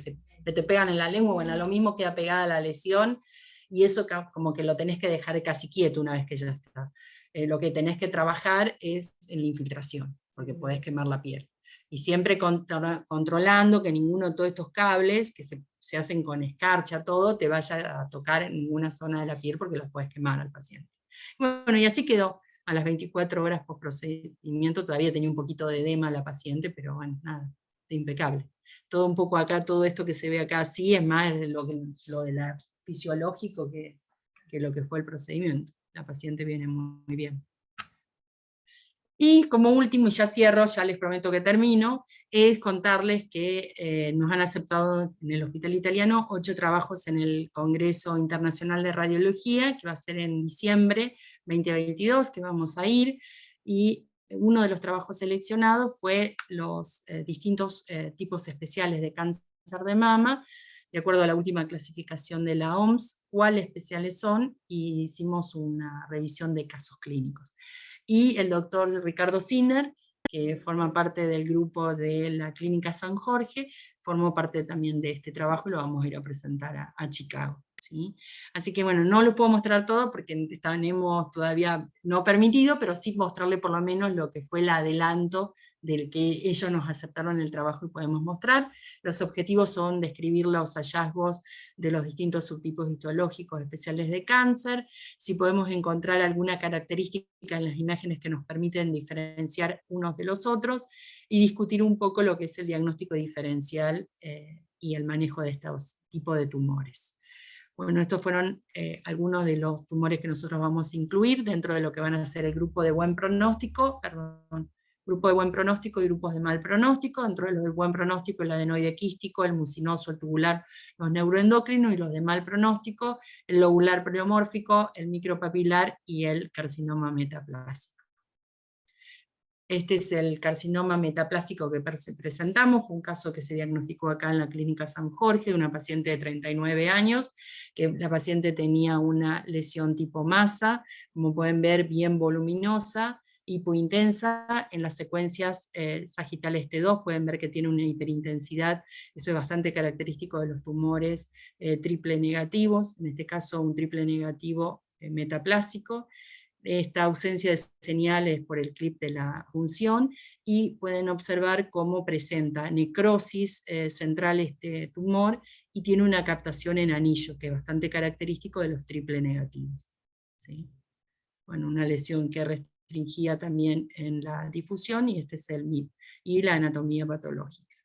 [SPEAKER 1] te pegan en la lengua, bueno, lo mismo queda pegada a la lesión, y eso como que lo tenés que dejar casi quieto una vez que ya está. Lo que tenés que trabajar es en la infiltración, porque podés quemar la piel. Y siempre controlando que ninguno de todos estos cables, que se hacen con escarcha, todo, te vaya a tocar en ninguna zona de la piel, porque los puedes quemar al paciente. Bueno, y así quedó. A las 24 horas post procedimiento todavía tenía un poquito de edema la paciente, pero bueno, nada, impecable. Todo un poco acá, todo esto que se ve acá así, es más lo de la fisiológico que lo que fue el procedimiento. La paciente viene muy bien. Y como último, y ya cierro, ya les prometo que termino, es contarles que nos han aceptado en el Hospital Italiano 8 trabajos en el Congreso Internacional de Radiología, que va a ser en diciembre 2022, que vamos a ir, y uno de los trabajos seleccionados fue los distintos tipos especiales de cáncer de mama, de acuerdo a la última clasificación de la OMS, cuáles especiales son, y hicimos una revisión de casos clínicos. Y el doctor Ricardo Sinner, que forma parte del grupo de la Clínica San Jorge, formó parte también de este trabajo y lo vamos a ir a presentar a Chicago. ¿Sí? Así que bueno, no lo puedo mostrar todo porque tenemos todavía no permitido, pero sí mostrarle por lo menos lo que fue el adelanto del que ellos nos aceptaron el trabajo y podemos mostrar. Los objetivos son describir los hallazgos de los distintos subtipos histológicos especiales de cáncer, si podemos encontrar alguna característica en las imágenes que nos permiten diferenciar unos de los otros, y discutir un poco lo que es el diagnóstico diferencial y el manejo de estos tipos de tumores. Bueno, estos fueron algunos de los tumores que nosotros vamos a incluir dentro de lo que van a ser el grupo de buen pronóstico, grupo de buen pronóstico y grupos de mal pronóstico. Dentro de los de buen pronóstico, el adenoide quístico, el mucinoso, el tubular, los neuroendocrinos, y los de mal pronóstico, el lobular pleomórfico, el micropapilar y el carcinoma metaplásico. Este es el carcinoma metaplásico que presentamos, fue un caso que se diagnosticó acá en la Clínica San Jorge, de una paciente de 39 años, que la paciente tenía una lesión tipo masa, como pueden ver, bien voluminosa, hipointensa. En las secuencias sagitales T2 pueden ver que tiene una hiperintensidad, esto es bastante característico de los tumores triple negativos, en este caso un triple negativo metaplásico. Esta ausencia de señales por el clip de la punción, y pueden observar cómo presenta necrosis central este tumor, y tiene una captación en anillo, que es bastante característico de los triple negativos. ¿Sí? Bueno, una lesión que restringía también en la difusión, y este es el MIP, y la anatomía patológica.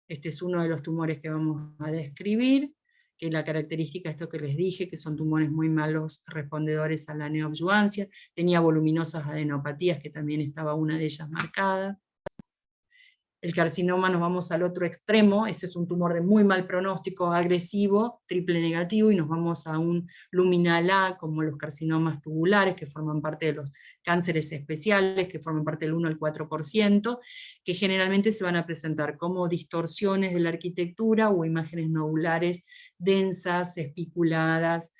[SPEAKER 1] Este es uno de los tumores que vamos a describir, que la característica, esto que les dije, que son tumores muy malos respondedores a la neoadyuvancia, tenía voluminosas adenopatías, que también estaba una de ellas marcada. El carcinoma, nos vamos al otro extremo, ese es un tumor de muy mal pronóstico, agresivo, triple negativo, y nos vamos a un luminal A, como los carcinomas tubulares, que forman parte de los cánceres especiales, que forman parte del 1 al 4%, que generalmente se van a presentar como distorsiones de la arquitectura o imágenes nodulares densas, espiculadas,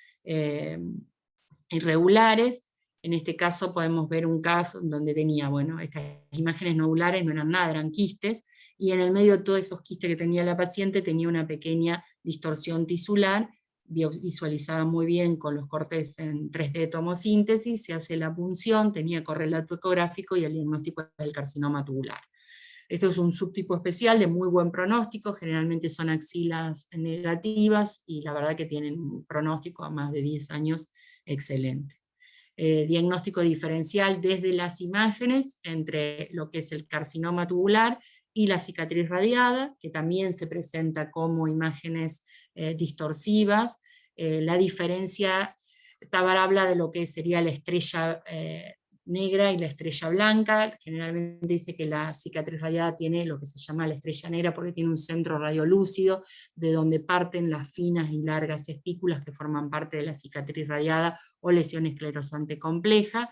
[SPEAKER 1] irregulares. En este caso podemos ver un caso donde tenía, bueno, estas imágenes nodulares no eran nada, eran quistes, y en el medio de todos esos quistes que tenía la paciente tenía una pequeña distorsión tisular, visualizada muy bien con los cortes en 3D tomosíntesis, se hace la punción, tenía correlato ecográfico y el diagnóstico del carcinoma tubular. Esto es un subtipo especial de muy buen pronóstico, generalmente son axilas negativas, y la verdad que tienen un pronóstico a más de 10 años excelente. Diagnóstico diferencial desde las imágenes entre lo que es el carcinoma tubular y la cicatriz radiada, que también se presenta como imágenes distorsivas. La diferencia, Tabar habla de lo que sería la estrella negra y la estrella blanca. Generalmente dice que la cicatriz radiada tiene lo que se llama la estrella negra porque tiene un centro radiolúcido, de donde parten las finas y largas espículas que forman parte de la cicatriz radiada o lesión esclerosante compleja,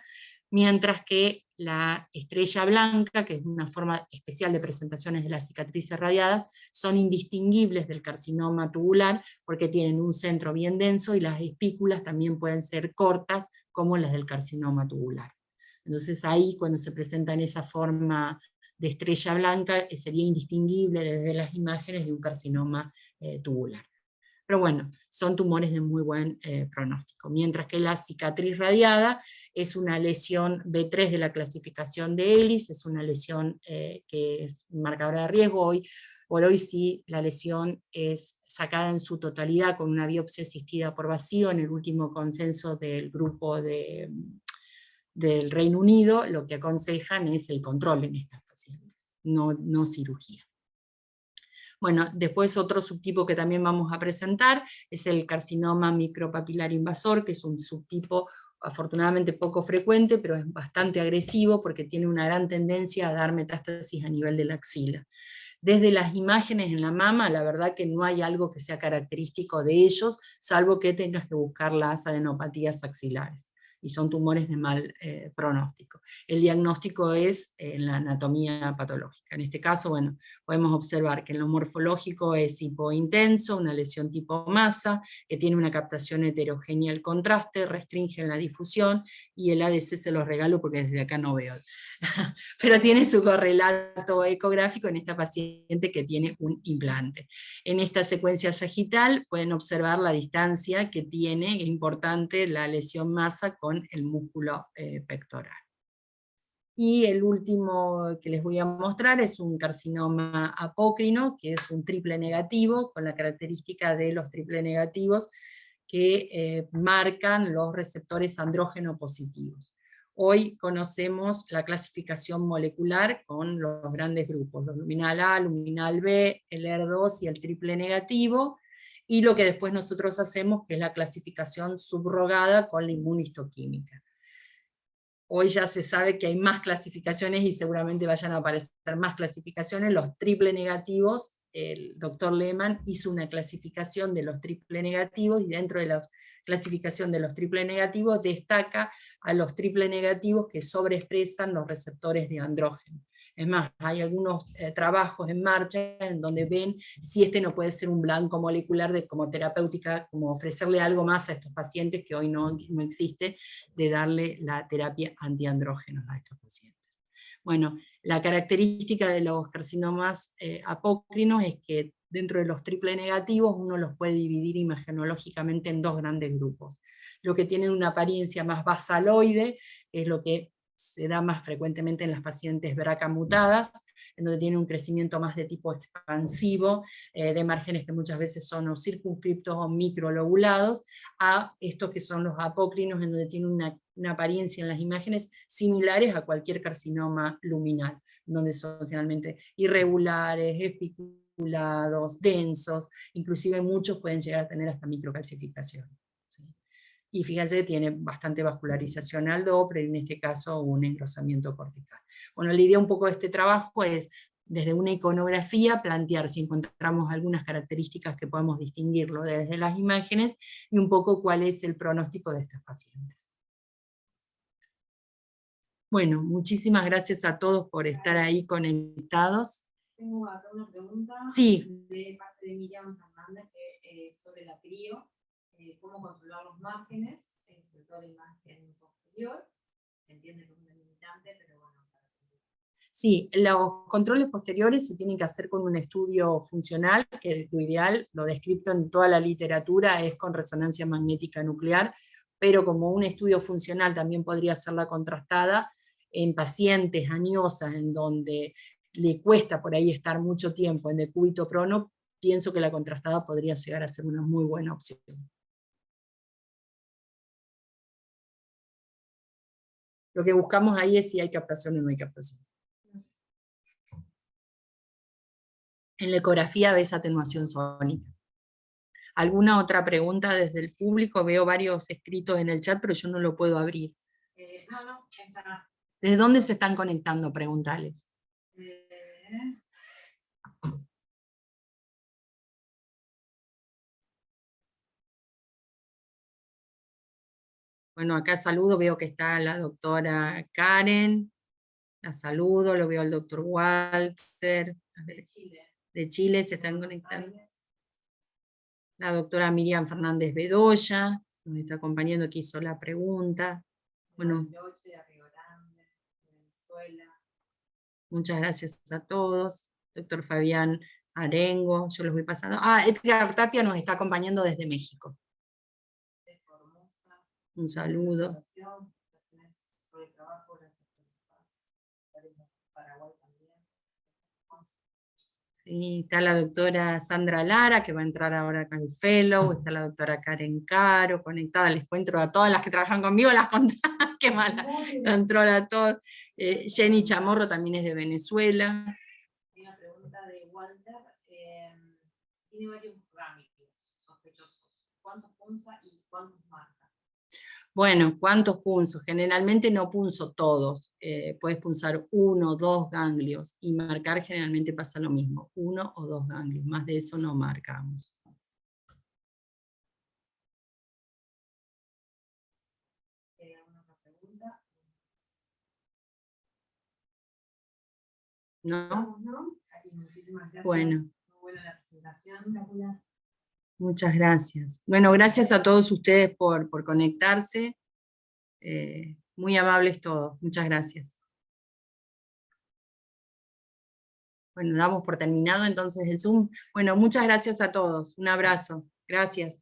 [SPEAKER 1] mientras que la estrella blanca, que es una forma especial de presentaciones de las cicatrices radiadas, son indistinguibles del carcinoma tubular porque tienen un centro bien denso, y las espículas también pueden ser cortas como las del carcinoma tubular. Entonces ahí, cuando se presenta en esa forma de estrella blanca sería indistinguible desde las imágenes de un carcinoma tubular. Pero bueno, son tumores de muy buen pronóstico. Mientras que la cicatriz radiada es una lesión B3 de la clasificación de Ellis, es una lesión que es marcadora de riesgo. Por hoy sí, la lesión es sacada en su totalidad con una biopsia asistida por vacío en el último consenso del grupo del Reino Unido. Lo que aconsejan es el control en estas pacientes, no cirugía. Bueno, después otro subtipo que también vamos a presentar es el carcinoma micropapilar invasor, que es un subtipo afortunadamente poco frecuente, pero es bastante agresivo porque tiene una gran tendencia a dar metástasis a nivel de la axila. Desde las imágenes en la mama, la verdad que no hay algo que sea característico de ellos, salvo que tengas que buscar las adenopatías axilares, y son tumores de mal pronóstico. El diagnóstico es en la anatomía patológica. En este caso, bueno, podemos observar que en lo morfológico es hipointenso, una lesión tipo masa, que tiene una captación heterogénea al contraste, restringe la difusión, y el ADC se los regalo porque desde acá no veo. Pero tiene su correlato ecográfico en esta paciente que tiene un implante. En esta secuencia sagital pueden observar la distancia que tiene, importante, la lesión masa con el músculo pectoral. Y el último que les voy a mostrar es un carcinoma apócrino, que es un triple negativo, con la característica de los triple negativos que marcan los receptores andrógeno positivos. Hoy conocemos la clasificación molecular con los grandes grupos, los luminal A, luminal B, el ER2 y el triple negativo, y lo que después nosotros hacemos, que es la clasificación subrogada con la inmunistoquímica. Hoy ya se sabe que hay más clasificaciones y seguramente vayan a aparecer más clasificaciones. Los triple negativos, el doctor Lehmann hizo una clasificación de los triple negativos, y dentro de la clasificación de los triple negativos destaca a los triple negativos que sobreexpresan los receptores de andrógeno. Es más, hay algunos trabajos en marcha en donde ven si este no puede ser un blanco molecular como terapéutica, como ofrecerle algo más a estos pacientes que hoy no existe, de darle la terapia antiandrógenos a estos pacientes. Bueno, la característica de los carcinomas apócrinos es que dentro de los triple negativos uno los puede dividir imagenológicamente en dos grandes grupos. Lo que tienen una apariencia más basaloide es lo que se da más frecuentemente en las pacientes BRCA mutadas, en donde tiene un crecimiento más de tipo expansivo, de márgenes que muchas veces son o circunscriptos o microlobulados, a estos que son los apócrinos, en donde tiene una apariencia en las imágenes similares a cualquier carcinoma luminal, donde son generalmente irregulares, espiculados, densos, inclusive muchos pueden llegar a tener hasta microcalcificación. Y fíjense, tiene bastante vascularización al Doppler, en este caso un engrosamiento cortical. Bueno, la idea un poco de este trabajo es, desde una iconografía, plantear si encontramos algunas características que podemos distinguirlo desde las imágenes, y un poco cuál es el pronóstico de estas pacientes. Bueno, muchísimas gracias a todos por estar ahí conectados.
[SPEAKER 3] Tengo acá una pregunta
[SPEAKER 1] sí.
[SPEAKER 3] De parte de Miriam Fernández sobre la trío. Cómo controlar los márgenes, sobre todo la imagen posterior. Entiende que es un limitante, pero bueno.
[SPEAKER 1] Sí, los controles posteriores se tienen que hacer con un estudio funcional, que lo ideal, lo descrito en toda la literatura, es con resonancia magnética nuclear, pero como un estudio funcional también podría ser la contrastada en pacientes añosas, en donde le cuesta por ahí estar mucho tiempo en decúbito prono, pienso que la contrastada podría llegar a ser una muy buena opción. Lo que buscamos ahí es si hay captación o no hay captación. En la ecografía ves atenuación sónica. ¿Alguna otra pregunta desde el público? Veo varios escritos en el chat, pero yo no lo puedo abrir.
[SPEAKER 3] No, está.
[SPEAKER 1] ¿Desde dónde se están conectando? Preguntales. Bueno, acá saludo, veo que está la doctora Karen, la saludo, lo veo al doctor Walter, de Chile se están conectando. La doctora Miriam Fernández Bedoya, nos está acompañando, que hizo la pregunta. Bueno, Muchas gracias a todos. Doctor Fabián Arengo, yo los voy pasando. Edgar Tapia nos está acompañando desde México. Un saludo. Sí, está la doctora Sandra Lara, que va a entrar ahora acá al Fellow, está la doctora Karen Caro, conectada, les cuento a todas las que trabajan conmigo, las contadas, qué mala, controla a todos. Jenny Chamorro también es de Venezuela.
[SPEAKER 3] Hay una pregunta de Walter, tiene varios ganglios sospechosos, ¿cuántos punza y cuántos marca?
[SPEAKER 1] Bueno, ¿cuántos punzos? Generalmente no punzo todos, puedes punzar 1 o 2 ganglios, y marcar generalmente pasa lo mismo, 1 o 2 ganglios, más de eso no marcamos.
[SPEAKER 3] ¿Alguna otra pregunta?
[SPEAKER 1] ¿No?
[SPEAKER 3] Muchísimas gracias.
[SPEAKER 1] Bueno.
[SPEAKER 3] Muy buena la presentación.
[SPEAKER 1] Muchas gracias. Bueno, gracias a todos ustedes por conectarse. Muy amables todos. Muchas gracias. Bueno, damos por terminado entonces el Zoom. Bueno, muchas gracias a todos. Un abrazo. Gracias.